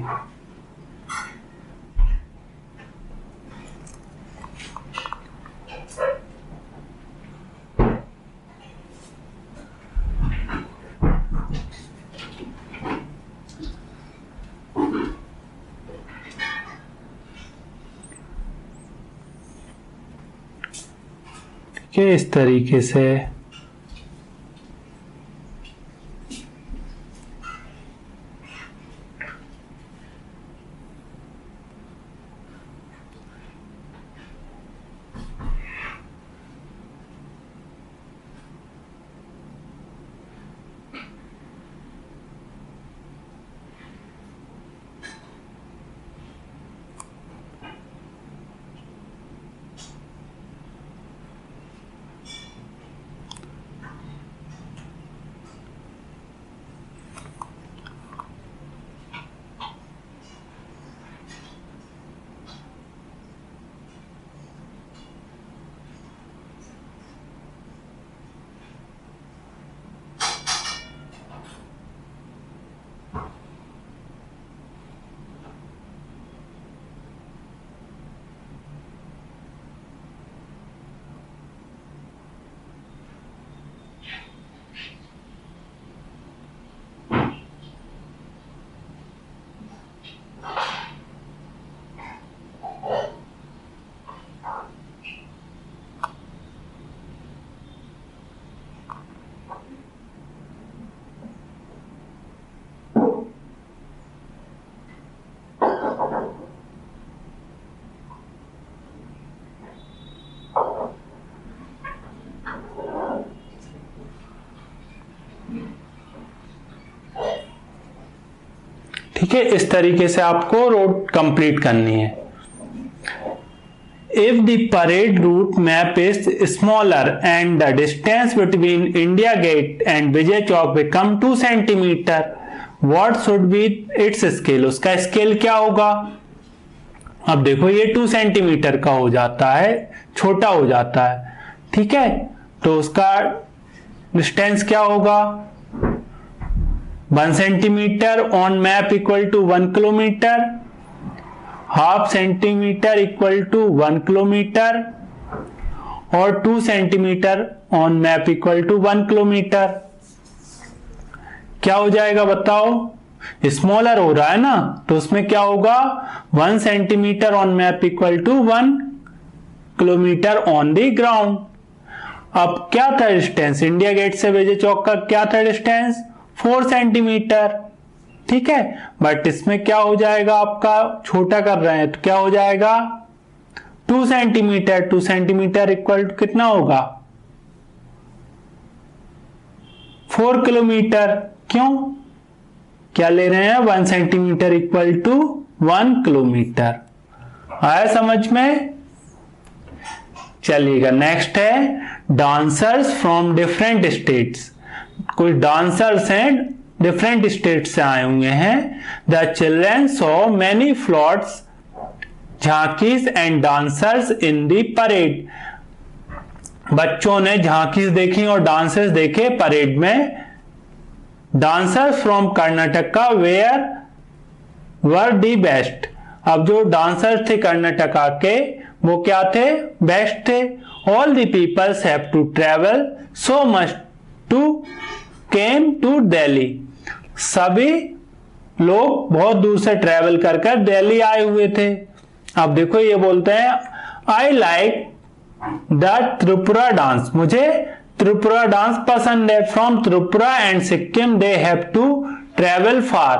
ठीक है। इस तरीके से ठीक है। इस तरीके से आपको रोड कंप्लीट करनी है। If the parade route map is smaller and the distance between India Gate and Vijay Chowk become 2 centimeter, what should be its scale? उसका स्केल क्या होगा? अब देखो ये 2 सेंटीमीटर का हो जाता है, छोटा हो जाता है, ठीक है। तो उसका डिस्टेंस क्या होगा? 1 centimetre on map equal to 1 kilometre, half centimetre equal to 1 kilometre और 2 centimetre on map equal to 1 kilometre. क्या हो जाएगा बताओ? स्मॉलर हो रहा है ना, तो उसमें क्या होगा? 1 centimetre on map equal to 1 kilometre on the ground. अब क्या था डिस्टेंस? इंडिया गेट से विजय चौक का क्या था डिस्टेंस? 4 सेंटीमीटर, ठीक है। बट इसमें क्या हो जाएगा? आपका छोटा कर रहे हैं तो क्या हो जाएगा? 2 सेंटीमीटर। 2 सेंटीमीटर इक्वल टू कितना होगा? 4 किलोमीटर। क्यों? क्या ले रहे हैं? 1 सेंटीमीटर इक्वल टू 1 किलोमीटर। आया समझ में? चलिएगा नेक्स्ट है डांसर्स फ्रॉम डिफरेंट स्टेट्स। कुछ डांसर्स हैं डिफरेंट स्टेट से आए हुए हैं। The children saw many floats, झांकीज and dancers in the parade. बच्चों ने झांकीज देखी और डांसर्स देखे परेड में। Dancers from Karnataka were the द बेस्ट। अब जो डांसर्स थे कर्नाटका के वो क्या थे? बेस्ट थे। All the peoples have to travel so much to came to Delhi. सभी लोग बहुत दूर से ट्रेवल कर दिल्ली आए हुए थे। अब देखो ये बोलते हैं I like the Tripura dance. मुझे त्रिपुरा डांस पसंद है। From Tripura and Sikkim they have to travel far,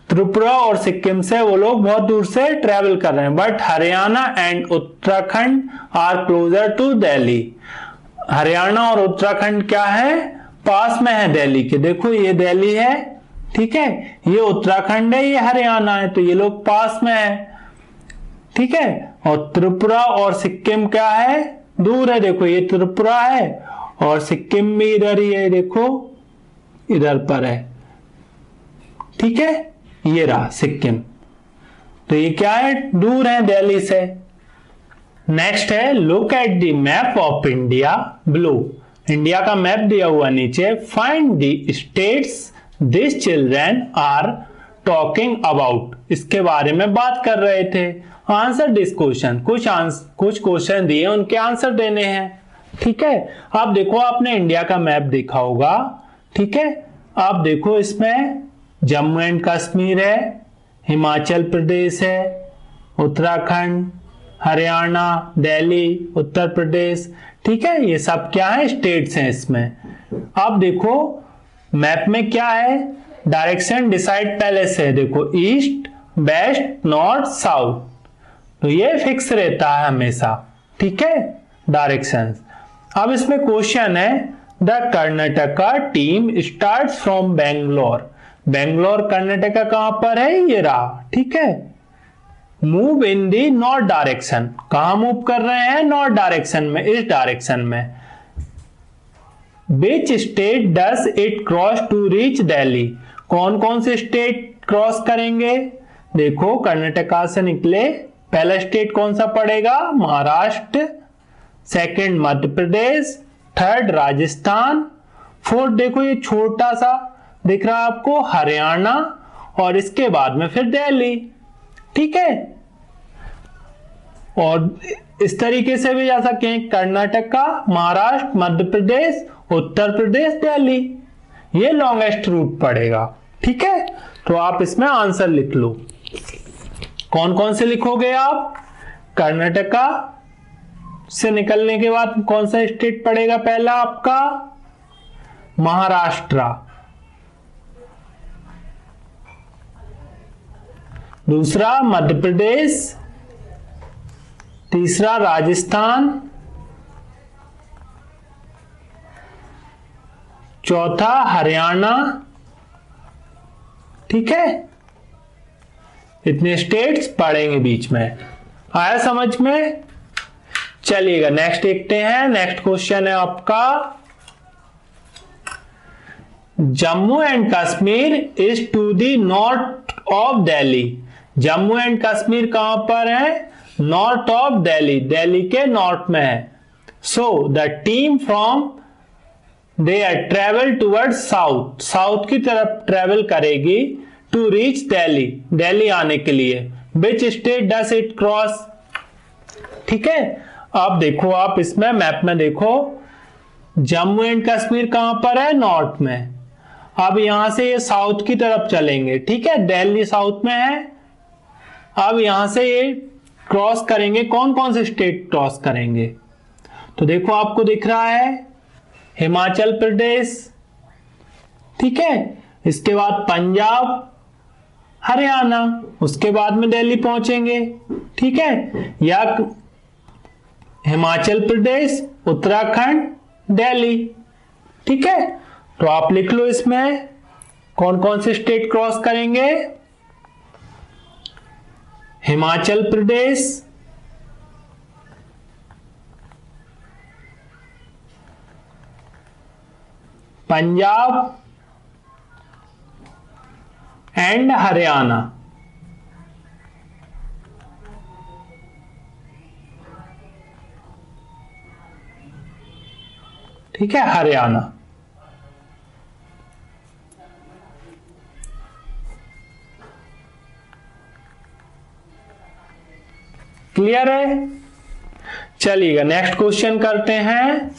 Tripura और सिक्किम से वो लोग बहुत दूर से ट्रेवल कर रहे हैं। But Haryana and Uttarakhand are closer to Delhi. Haryana और उत्तराखंड क्या है, पास में है दिल्ली के। देखो ये दिल्ली है, ठीक है, ये उत्तराखंड है, ये हरियाणा है, तो ये लोग पास में है, ठीक है। और त्रिपुरा और सिक्किम क्या है, दूर है। देखो ये त्रिपुरा है और सिक्किम भी इधर ही है, देखो इधर पर है, ठीक है, ये रहा सिक्किम। तो ये क्या है, दूर है दिल्ली से। नेक्स्ट है look at the map of India blue. India का मैप दिया हुआ नीचे। Find the states this children are talking about. इसके बारे में बात कर रहे थे। आंसर दिस क्वेश्चन, कुछ क्वेश्चन दिए, उनके आंसर देने हैं, ठीक है। आप देखो, आपने इंडिया का मैप देखा होगा, ठीक है। आप देखो इसमें जम्मू एंड कश्मीर है, हिमाचल प्रदेश है, उत्तराखंड, हरियाणा, दिल्ली, उत्तर प्रदेश, ठीक है। ये सब क्या है, स्टेट्स हैं इसमें। आप देखो मैप में क्या है, डायरेक्शन डिसाइड पहले से है। देखो ईस्ट, वेस्ट, नॉर्थ, साउथ, तो ये फिक्स रहता है हमेशा, ठीक है, डायरेक्शंस। अब इसमें क्वेश्चन है the Karnataka team starts from Bangalore. Bangalore Karnataka कहां पर है, ये रहा, ठीक है। Move in the north direction, कहां मूव कर रहे हैं, नॉर्थ डायरेक्शन में, इस डायरेक्शन में। Which state does it cross to reach Delhi. कौन कौन से स्टेट क्रॉस करेंगे, देखो कर्नाटका से निकले, पहला स्टेट कौन सा पड़ेगा, Maharashtra, second Madhya Pradesh, third Rajasthan, fourth देखो ये छोटा सा दिख रहा है आपको, हरियाणा, और इसके बाद में फिर दिल्ली, ठीक है। और इस तरीके से भी जा सकते हैं, कर्नाटका, महाराष्ट्र, मध्य प्रदेश, उत्तर प्रदेश, दिल्ली, ये लॉन्गेस्ट रूट पड़ेगा, ठीक है। तो आप इसमें आंसर लिख लो। कौन कौन से लिखोगे आप, कर्नाटका से निकलने के बाद कौन सा स्टेट पड़ेगा, पहला आपका महाराष्ट्र, दूसरा मध्य प्रदेश, तीसरा राजस्थान, चौथा हरियाणा, ठीक है। इतने स्टेट्स पड़ेंगे बीच में, आया समझ में। चलिएगा नेक्स्ट देखते हैं। नेक्स्ट क्वेश्चन है आपका, Jammu and Kashmir is to the north of Delhi. Jammu and Kashmir कहां पर है, नॉर्थ ऑफ दिल्ली, दिल्ली के नॉर्थ में है। So the team from they are travel toward south, south की तरफ ट्रेवल करेगी टू रीच दिल्ली, दिल्ली आने के लिए। विच स्टेट डस इट क्रॉस, ठीक है। अब देखो आप इसमें मैप में देखो, जम्मू एंड कश्मीर कहां पर है, नॉर्थ में। अब यहां से ये साउथ की तरफ चलेंगे, ठीक है, दिल्ली साउथ में है। अब यहां से ये क्रॉस करेंगे, कौन कौन से स्टेट क्रॉस करेंगे, तो देखो आपको दिख रहा है हिमाचल प्रदेश, ठीक है, इसके बाद पंजाब, हरियाणा, उसके बाद में दिल्ली पहुंचेंगे, ठीक है। या हिमाचल प्रदेश, उत्तराखंड, दिल्ली, ठीक है। तो आप लिख लो इसमें कौन कौन से स्टेट क्रॉस करेंगे, हिमाचल प्रदेश, पंजाब एंड हरियाणा, ठीक है, हरियाणा। क्लियर है। चलिएगा नेक्स्ट क्वेश्चन करते हैं।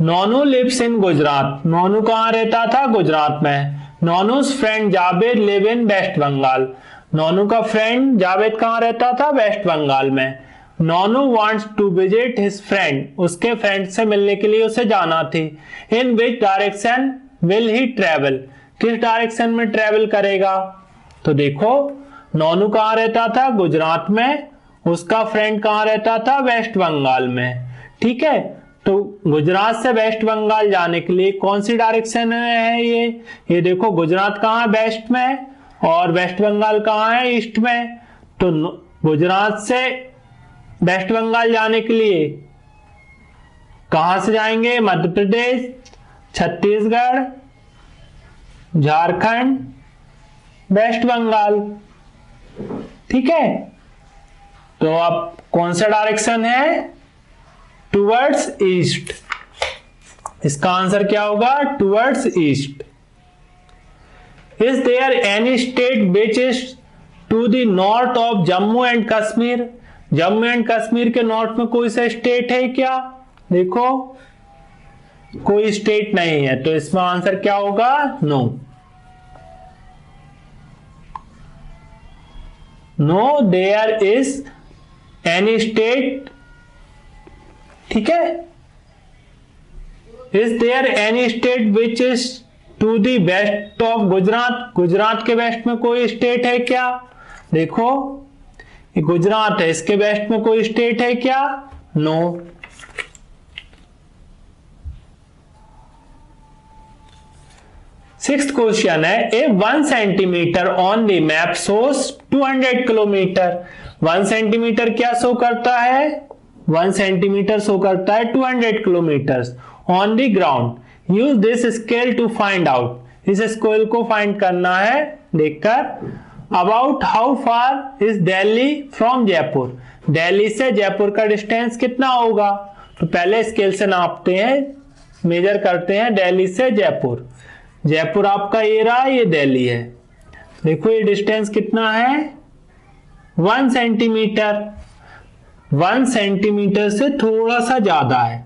नोनू लिव्स इन गुजरात। नोनू कहां रहता था, गुजरात में। Nonu's friend Javed live in West Bengal. Nonu का फ्रेंड जावेद कहां रहता था, वेस्ट बंगाल में। Nonu wants to visit his friend, उसके फ्रेंड से मिलने के लिए उसे जाना थी। In which direction will he travel, किस डायरेक्शन में ट्रेवल करेगा? तो देखो नोनू कहाँ रहता था? गुजरात में। उसका फ्रेंड कहाँ रहता था? वेस्ट बंगाल में। ठीक है, तो गुजरात से वेस्ट बंगाल जाने के लिए कौन सी डायरेक्शन है ये देखो गुजरात कहाँ है? वेस्ट में, और वेस्ट बंगाल कहाँ है? ईस्ट में। तो गुजरात से वेस्ट बंगाल जाने के लिए कहां से जाएंगे? मध्य प्रदेश, छत्तीसगढ़, झारखंड, वेस्ट बंगाल। ठीक है, तो अब कौन सा डायरेक्शन है? Towards east. इसका आंसर क्या होगा? Towards east. Is there any state which is to the north of Jammu and Kashmir, Jammu and Kashmir के नॉर्थ में कोई सा स्टेट है क्या? देखो कोई स्टेट नहीं है, तो इसमें आंसर क्या होगा? No. No there is any state. ठीक है, is there any state which is to the west of Gujarat, Gujarat के वेस्ट में कोई स्टेट है क्या? देखो ये गुजरात है, इसके वेस्ट में कोई स्टेट है क्या? नो। सिक्स्थ क्वेश्चन है, a 1 centimetre on the map shows 200 kilometre. 1 centimetre क्या शो करता है? 1 सेंटीमीटर शो करता है 200 kilometre on the ground. Use this scale to find out, इस स्केल को फाइंड करना है देखकर। About how far is Delhi from Jaipur, Delhi से जयपुर का डिस्टेंस कितना होगा? तो पहले स्केल से नापते हैं, मेजर करते हैं दिल्ली से जयपुर। जयपुर आपका ये रहा, ये दिल्ली है। देखो ये डिस्टेंस कितना है? 1 सेंटीमीटर। 1 सेंटीमीटर से थोड़ा सा ज्यादा है।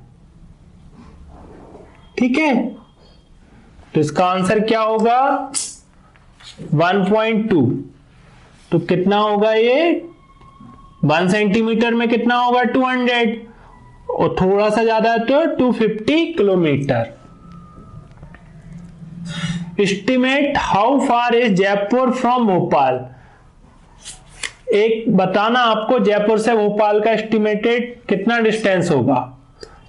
ठीक है, तो इसका आंसर क्या होगा? 1.2। तो कितना होगा ये? 1 सेंटीमीटर में कितना होगा? 200, और थोड़ा सा ज्यादा है तो 250 kilometre. Estimate how far is Jaipur from Bhopal, एक बताना आपको जयपुर से भोपाल का एस्टिमेटेड कितना डिस्टेंस होगा।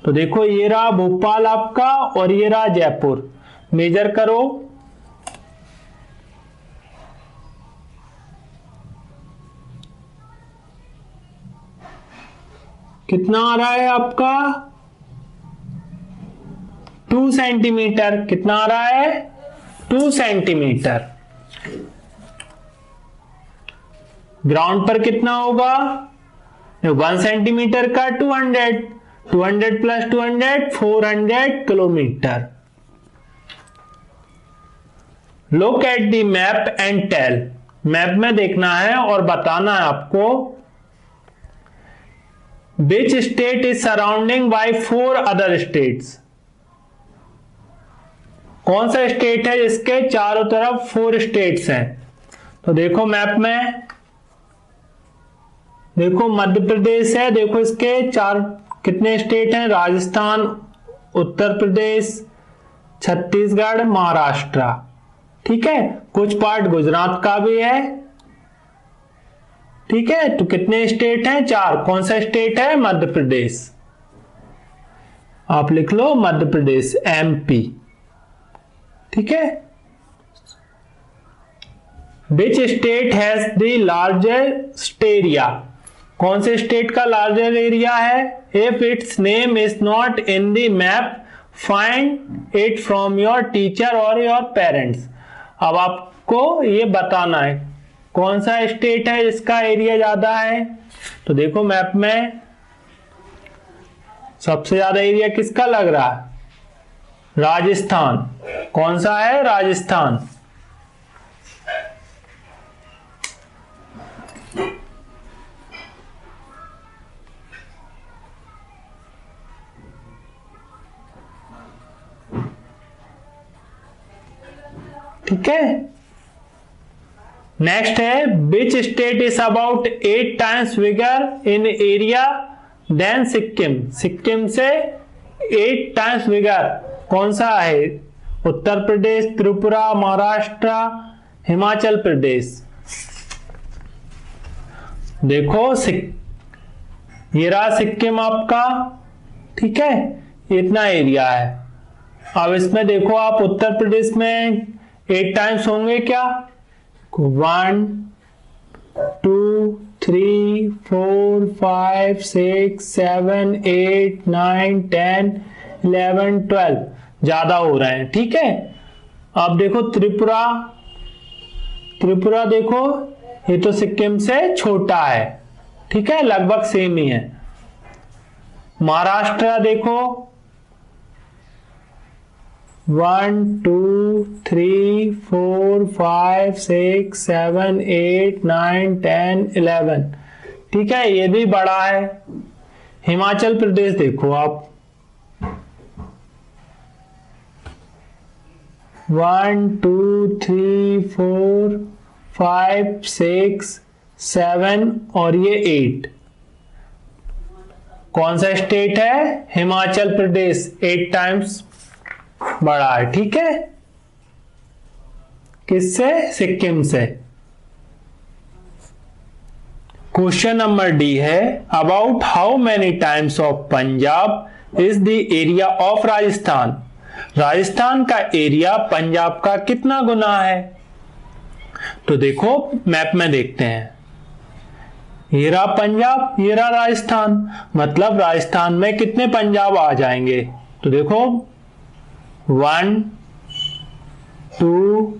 तो देखो ये रहा भोपाल आपका, और ये रहा जयपुर। मेजर करो, कितना आ रहा है आपका? 2 सेंटीमीटर। कितना आ रहा है? 2 सेंटीमीटर। ग्राउंड पर कितना होगा? 1 सेंटीमीटर का 200, 200 plus 200 400 kilometre. Look at the map and tell, map में देखना है और बताना है आपको which state is surrounding by 4 other states, कौन सा स्टेट है जिसके चारों तरफ 4 स्टेट्स हैं। तो देखो मैप में, देखो मध्य प्रदेश है, देखो इसके 4 कितने स्टेट हैं? राजस्थान, उत्तर प्रदेश, छत्तीसगढ़, महाराष्ट्र। ठीक है, कुछ पार्ट गुजरात का भी है। ठीक है, तो कितने स्टेट हैं? 4। कौन सा स्टेट है? मध्य प्रदेश। आप लिख लो मध्य प्रदेश, एमपी। ठीक है, which state has the largest area, कौन से स्टेट का लार्जर एरिया है? If it's name is not in the map find it from your teacher और योर पेरेंट्स। अब आपको ये बताना है कौन सा स्टेट है जिसका एरिया ज्यादा है। तो देखो मैप में सबसे ज्यादा एरिया किसका लग रहा है? राजस्थान। कौन सा है? राजस्थान। ठीक है, नेक्स्ट है which state is about 8 times bigger in area than Sikkim. Sikkim से 8 टाइम्स बिगर कौन सा है? उत्तर प्रदेश, त्रिपुरा, महाराष्ट्र, हिमाचल प्रदेश। देखो ये रहा सिक्किम आपका, ठीक है, इतना एरिया है। अब इसमें देखो आप उत्तर प्रदेश में 8 टाइम्स होंगे क्या? 1 2 3 4 5 6 7 8 9 10 11 12 ज्यादा हो रहे हैं, ठीक है। अब देखो त्रिपुरा, त्रिपुरा देखो ये तो सिक्किम से छोटा है, ठीक है, लगभग सेम ही है। महाराष्ट्र देखो 1 2 3 4 5 6 7 8 9 10 11, ठीक है, ये भी बड़ा है। हिमाचल प्रदेश देखो आप 1 2 3 4 5 6 7 और ये 8। कौन सा स्टेट है? हिमाचल प्रदेश 8 टाइम्स बड़ा है, ठीक है, किससे? सिक्किम से। क्वेश्चन नंबर डी है about how many times of Punjab is the area of Rajasthan. Rajasthan का एरिया पंजाब का कितना गुना है? तो देखो मैप में देखते हैं, ये रहा पंजाब, ये रहा राजस्थान, मतलब राजस्थान में कितने पंजाब आ जाएंगे? तो देखो 1 2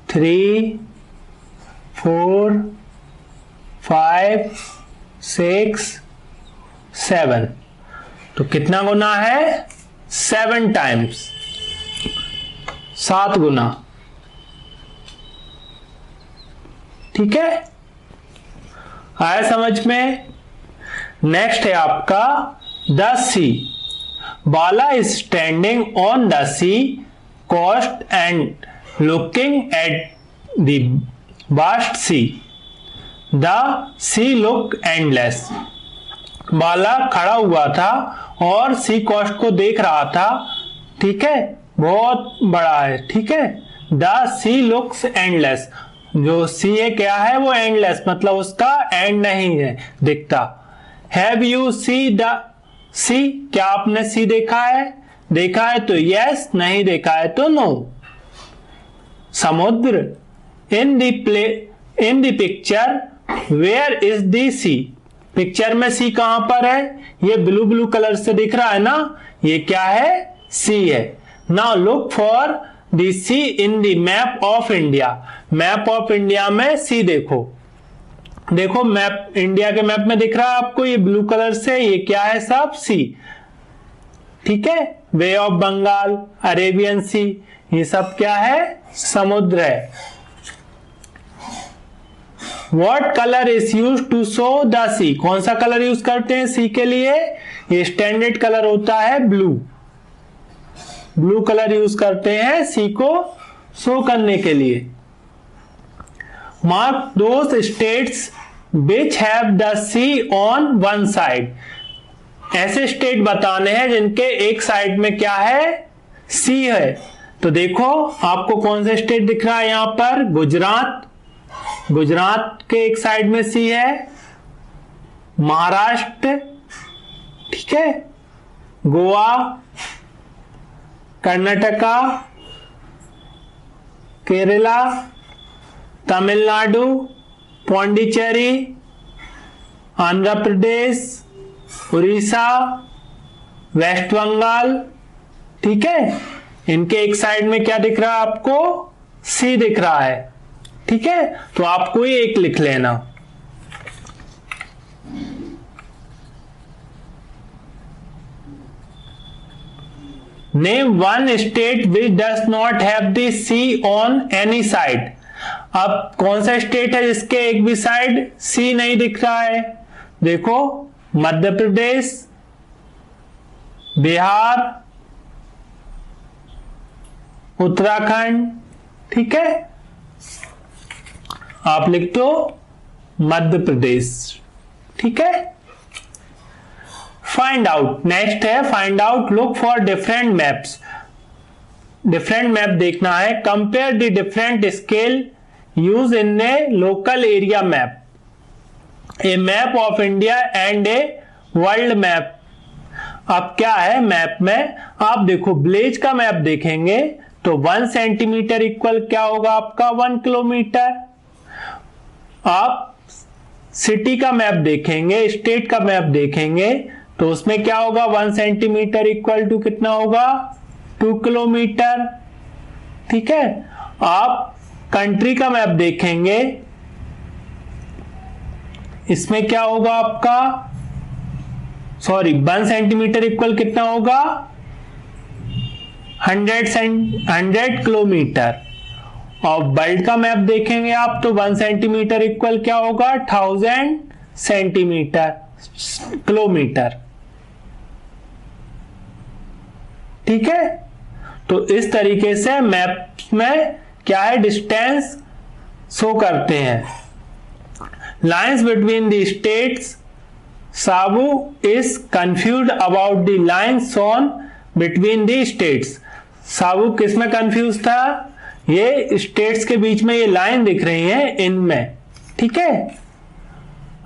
3 4 5 6 7, तो कितना गुना है? 7 टाइम्स, 7 गुना, ठीक है, आया समझ में। नेक्स्ट है आपका the sea. Bala is standing on the sea coast and looking at the vast sea. The sea look endless. Bala खड़ा हुआ था और सी कोस्ट को देख रहा था, ठीक है, बहुत बड़ा है, ठीक है। द सी लुक्स एंडलेस, जो सी है क्या है? वो एंडलेस, मतलब उसका एंड नहीं है, दिखता। हैव यू सी द सी, क्या आपने सी देखा है? देखा है तो यस, नहीं देखा है तो नो। समुद्र in the picture where is the sea. Picture में सी कहां पर है? ये ब्लू ब्लू कलर से दिख रहा है ना, ये क्या है? सी है। Now look for the sea in the map of India. Map of India में सी देखो, देखो मैप, इंडिया के मैप में दिख रहा है आपको ये ब्लू कलर से, ये क्या है? सब सी, ठीक है। वे ऑफ बंगाल, अरेबियन सी, ये सब क्या है? समुद्र है। What color is used to show the sea? कौन सा कलर यूज करते हैं सी के लिए? ये स्टैंडर्ड कलर होता है ब्लू। ब्लू कलर यूज करते हैं सी को शो करने के लिए। Mark those states which have the sea on one side. ऐसे स्टेट बताने हैं जिनके एक साइड में क्या है? सी है। तो देखो आपको कौन सा स्टेट दिख रहा है यहां पर? गुजरात, गुजरात के एक साइड में सी है। महाराष्ट्र, ठीक है, गोवा, कर्नाटका, केरला, तमिलनाडु, पौंडीचेरी, आंध्र प्रदेश, उड़ीसा, वेस्ट बंगाल, ठीक है, इनके एक साइड में क्या दिख रहा है आपको? सी दिख रहा है, ठीक है। तो आपको ये एक लिख लेना। Name one state which does not have the sea on any side. अब कौन सा स्टेट है जिसके एक भी साइड सी नहीं दिख रहा है? देखो मध्य प्रदेश, बिहार, उत्तराखंड, ठीक है। आप लिख दो मध्य प्रदेश। ठीक है। फाइंड आउट, नेक्स्ट है find out, look for different maps. Different map देखना है। Compare the different scale use in A local area map, A map of India and a world map. अब क्या है मैप में, आप देखो विलेज का मैप देखेंगे तो 1 सेंटीमीटर इक्वल क्या होगा आपका 1 किलोमीटर। आप सिटी का मैप देखेंगे, स्टेट का मैप देखेंगे तो उसमें क्या होगा 1 सेंटीमीटर इक्वल टू कितना होगा 2 किलोमीटर। ठीक है। आप कंट्री का मैप देखेंगे, इसमें क्या होगा आपका 1 सेंटीमीटर इक्वल कितना होगा 100 किलोमीटर। और वर्ल्ड का मैप देखेंगे आप तो 1 सेंटीमीटर इक्वल क्या होगा 1000 सेंटीमीटर किलोमीटर। ठीक है। तो इस तरीके से मैप में क्या है डिस्टेंस शो करते हैं। Lines between the states, Sabu is confuse about the lines shown between the states. Sabu किस में कंफ्यूज था, ये स्टेट्स के बीच में ये लाइन दिख रही है इनमें। ठीक है।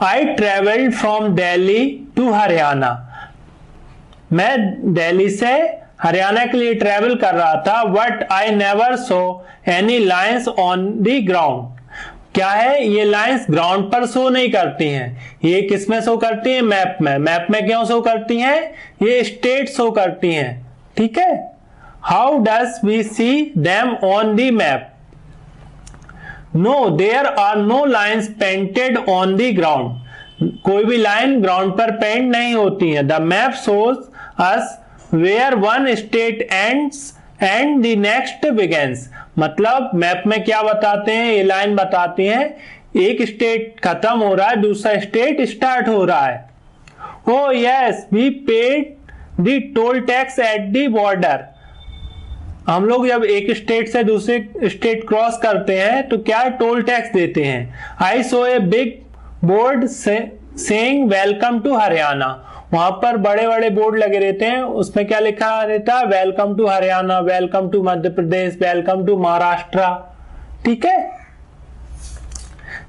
I travelled from Delhi to Haryana, मैं दिल्ली से हरियाणा के लिए ट्रेवल कर रहा था। But I never so any lines on the ground, क्या है ये लाइंस ग्राउंड पर शो नहीं करती हैं, ये किस में शो करती हैं मैप में। मैप में क्यों शो करती हैं, ये स्टेट शो करती हैं। ठीक है। How does we see them on the map, no there are no lines painted on the ground, कोई भी लाइन ग्राउंड पर पेंट नहीं होती है। The map shows us where one state ends and the next begins, मतलब map में क्या बताते हैं, ये लाइन बताती हैं एक स्टेट खत्म हो रहा है दूसरा स्टेट स्टार्ट हो रहा है। Oh yes we paid the toll tax at the border, हम लोग जब एक स्टेट से दूसरे स्टेट क्रॉस करते हैं तो क्या टोल टैक्स देते हैं। I saw a big board saying welcome to Haryana, वहां पर बड़े बड़े बोर्ड लगे रहते हैं, उसमें क्या लिखा रहता है welcome to Haryana, welcome to Madhya Pradesh, welcome to Maharashtra. ठीक है।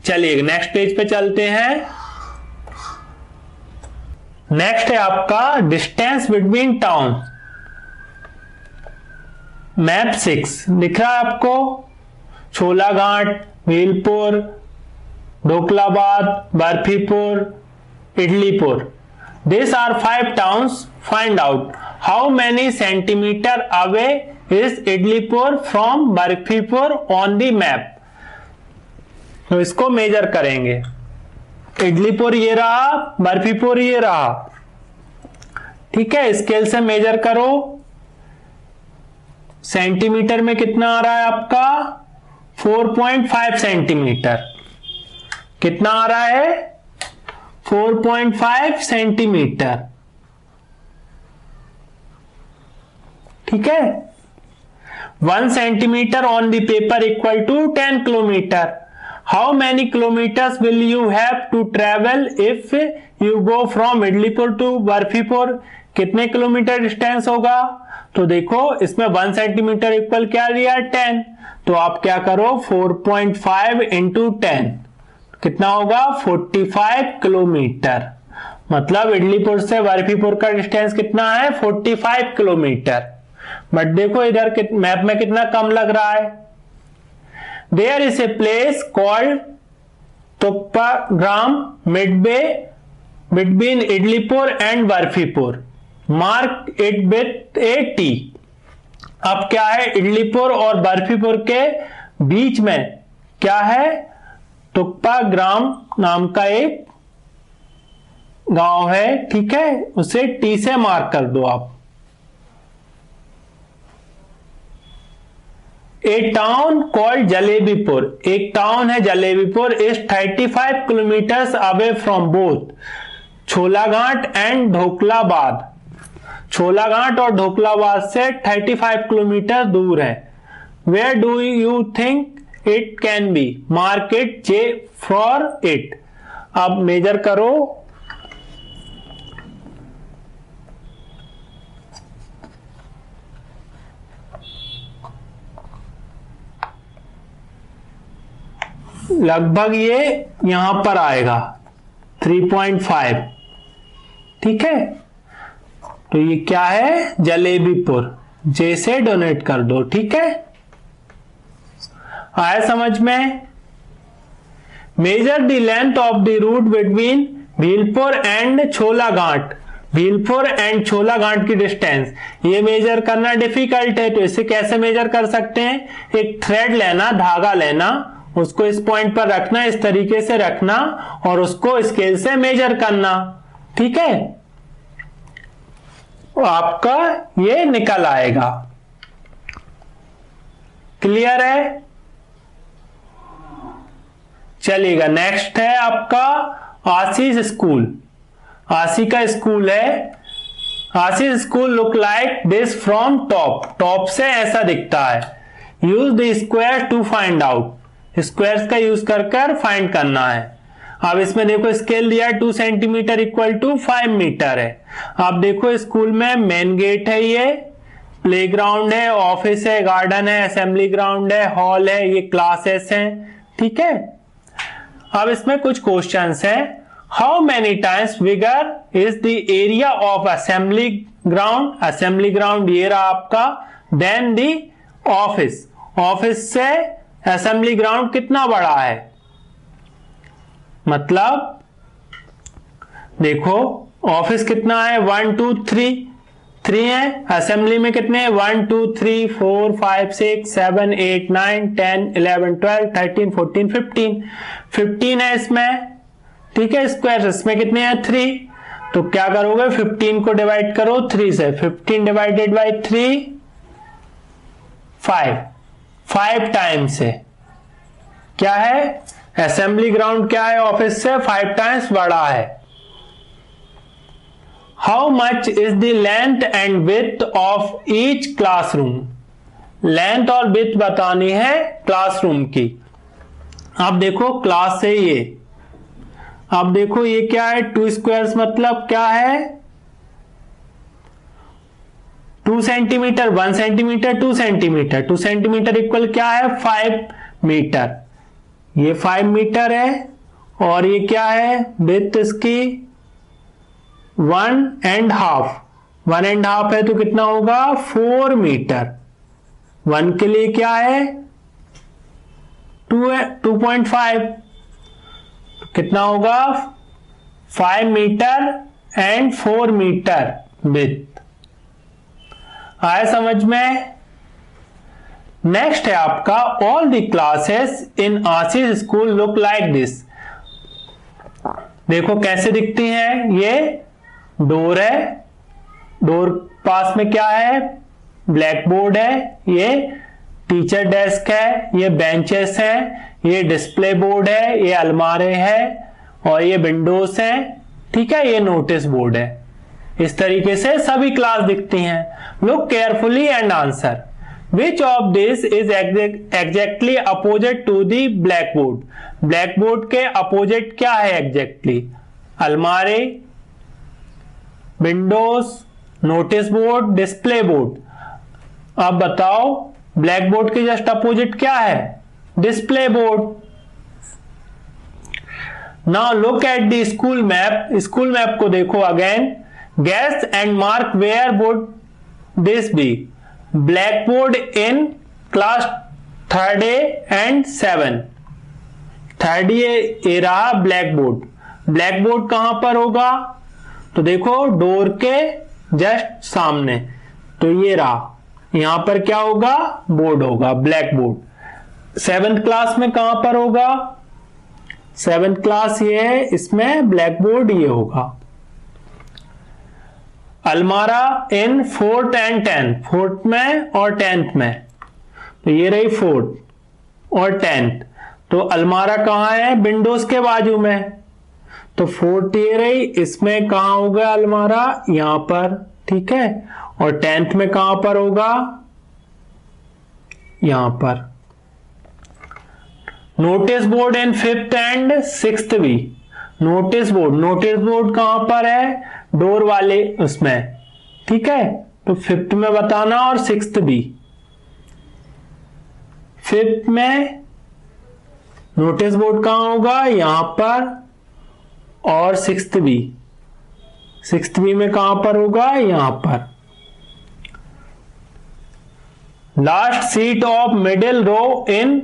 चलिए नेक्स्ट पेज पे चलते हैं। नेक्स्ट है आपका डिस्टेंस बिटवीन टाउन, मैप 6 दिख रहा है आपको, छोलाघाट, भीलपुर, ढोकलाबाद, बर्फीपुर, इडलीपुर। These are 5 towns. Find out how many centimeter away is Idlipur from Barfipur on the map. तो इसको मेजर करेंगे। इडलीपुर ये रहा, बर्फीपुर ये रहा। ठीक है। स्केल से मेजर करो, सेंटीमीटर में कितना आ रहा है आपका 4.5 सेंटीमीटर, कितना आ रहा है 4.5 सेंटीमीटर। ठीक है। 1 centimetre on the paper equal to 10 kilometre. How many kilometres will you have to travel if you go from Idlipur to Barfipur, कितने किलोमीटर डिस्टेंस होगा। तो देखो इसमें 1 सेंटीमीटर इक्वल क्या लिया 10, तो आप क्या करो 4.5 इंटू 10 कितना होगा 45 किलोमीटर। मतलब इडलीपुर से बर्फीपुर का डिस्टेंस कितना है 45 किलोमीटर। बट देखो इधर मैप में कितना कम लग रहा है। There is a place called Tuppagram midway between Idlipur and Barfipur, mark it with a T. अब क्या है इडलीपुर और बर्फीपुर के बीच में क्या है तुप्पाग्राम नाम का एक गांव है। ठीक है। उसे टी से मार्क कर दो आप। ए टाउन कॉल्ड जलेबीपुर, एक टाउन है Jalebipur, is 35 kilometre away from both Cholaghat and Dhoklabad. Cholaghat और ढोकलाबाद से 35 किलोमीटर दूर है। Where do you think it can be, mark it J for it. अब मेजर करो, लगभग ये यहां पर आएगा 3.5, ठीक है। तो ये क्या है, जलेबीपुर, जे से डोनेट कर दो, ठीक है। आया समझ में। Measure the length of the route between Bhilpur and Cholaghat, Bhilpur and Cholaghat की डिस्टेंस, ये मेजर करना डिफिकल्ट है, तो इसे कैसे मेजर कर सकते हैं, एक थ्रेड लेना, धागा लेना, उसको इस पॉइंट पर रखना, इस तरीके से रखना और उसको स्केल से मेजर करना, ठीक है। तो आपका ये निकल आएगा। क्लियर है। चलिएगा, नेक्स्ट है आपका आशीष स्कूल। आशी का स्कूल है। Ashish school look like this from top, top से ऐसा दिखता है। Use the square to find out, squares का यूज कर फाइंड करना है। अब इसमें देखो स्केल दिया है 2 सेंटीमीटर इक्वल टू 5 मीटर है। अब देखो स्कूल में मेन गेट है, ये प्लेग्राउंड है, ऑफिस है, गार्डन है, असेंबली ग्राउंड है, हॉल है, ये क्लासेस हैं, ठीक है। अब इसमें कुछ क्वेश्चंस हैं। How many times bigger is the area of assembly ground, assembly ground ये रहा आपका, देन द ऑफिस, ऑफिस से असेंबली ग्राउंड कितना बड़ा है, मतलब देखो ऑफिस कितना है 1 2 3, 3 है, असेंबली में कितने हैं 1 2 3 4 5 6 7 8 9 10 11 12 13 14 15, 15 है इसमें, ठीक है। स्क्वायर इसमें कितने हैं 3, तो क्या करोगे 15 को डिवाइड करो 3 से, 15 डिवाइडेड बाई 3 5 टाइम्स है, क्या है, असेंबली ग्राउंड क्या है, ऑफिस से 5 टाइम्स बड़ा है। How much is the length and width of each classroom, length और विड्थ बतानी है क्लासरूम की। अब देखो क्लास से ये, अब देखो ये क्या है 2 स्क्वायर्स मतलब क्या है 2 centimetre, 1 centimetre 2 centimetre, 2 centimetre equal क्या है 5 मीटर, ये 5 मीटर है। और ये क्या है विड्थ इसकी 1.5, 1.5 है तो कितना होगा 4 मीटर, 1 के लिए क्या है 2.5, कितना होगा 5 मीटर एंड 4 मीटर विड्थ। आया समझ में। नेक्स्ट है आपका all the classes in Ashish school look like this, देखो कैसे दिखती हैं, ये डोर है, डोर पास में क्या है ब्लैक बोर्ड है, ये टीचर डेस्क है, ये बेंचेस हैं, ये डिस्प्ले बोर्ड है, ये अलमारे हैं और ये विंडोज हैं, ठीक है, ये नोटिस बोर्ड है। इस तरीके से सभी क्लास दिखती हैं। Look carefully and answer which of this is exactly opposite to the black board, black board के अपोजिट क्या है एग्जैक्टली, अलमारे, windows, notice board, display board. अब बताओ ब्लैक बोर्ड के जस्ट अपोजिट क्या है, display board. Now look at the school map, school map को देखो again, guess and mark where would this be, black board in class 3rd A and 7, 3rd A रहा black board, black board कहां पर होगा, तो देखो door के just सामने, तो ये रहा, यहां पर क्या होगा बोर्ड होगा ब्लैक बोर्ड। 7th क्लास में कहां पर होगा, 7th क्लास ये है, इसमें ब्लैक बोर्ड ये होगा। अलमारा इन 4th एंड 10th, 4th में और 10th में, तो ये रही 4th और 10th, तो अलमारा कहां है विंडोज के बाजू में, तो 4th ये रही, इसमें कहां होगा अलमारा यहां पर, ठीक है, और 10th में कहां पर होगा यहां पर। Notice board in fifth and sixth B. Notice board कहां पर है, डोर वाले उसमें, ठीक है, तो फिफ्थ में बताना और सिक्स्थ भी। फिफ्थ में नोटिस बोर्ड कहां होगा, यहां पर, और सिक्स्थ बी में कहां पर होगा, यहां पर। Last seat of middle row in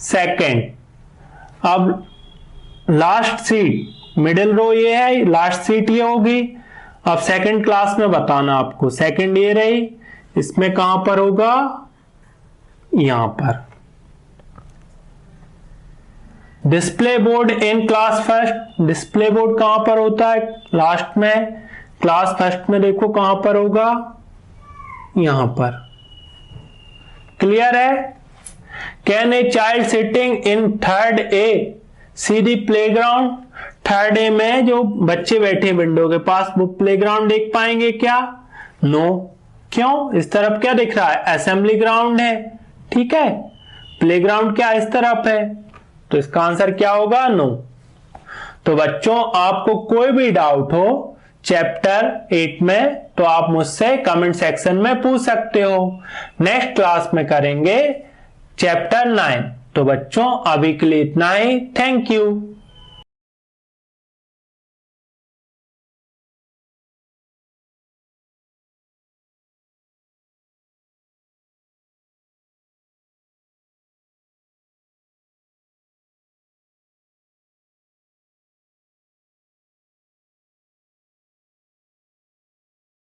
second. अब लास्ट सीट, मिडिल रो ये है, लास्ट सीट ये होगी। अब सेकंड क्लास में बताना आपको, सेकंड ये रही, इसमें कहां पर होगा, यहां पर। Display board in class first. Display board कहां पर होता है, लास्ट में। क्लास फर्स्ट में देखो कहां पर होगा, यहां पर। क्लियर है। Can a child sitting in third A see the playground. Third A में जो बच्चे बैठे विंडो के पास, वो प्लेग्राउंड देख पाएंगे क्या, नो। क्यों, इस तरफ क्या दिख रहा है, असेंबली ग्राउंड है, ठीक है, प्लेग्राउंड क्या इस तरफ है, तो इसका आंसर क्या होगा, नो। तो बच्चों आपको कोई भी डाउट हो चैप्टर 8 में तो आप मुझसे कमेंट सेक्शन में पूछ सकते हो। नेक्स्ट क्लास में करेंगे चैप्टर 9। तो बच्चों अभी के लिए इतना ही, थैंक यू।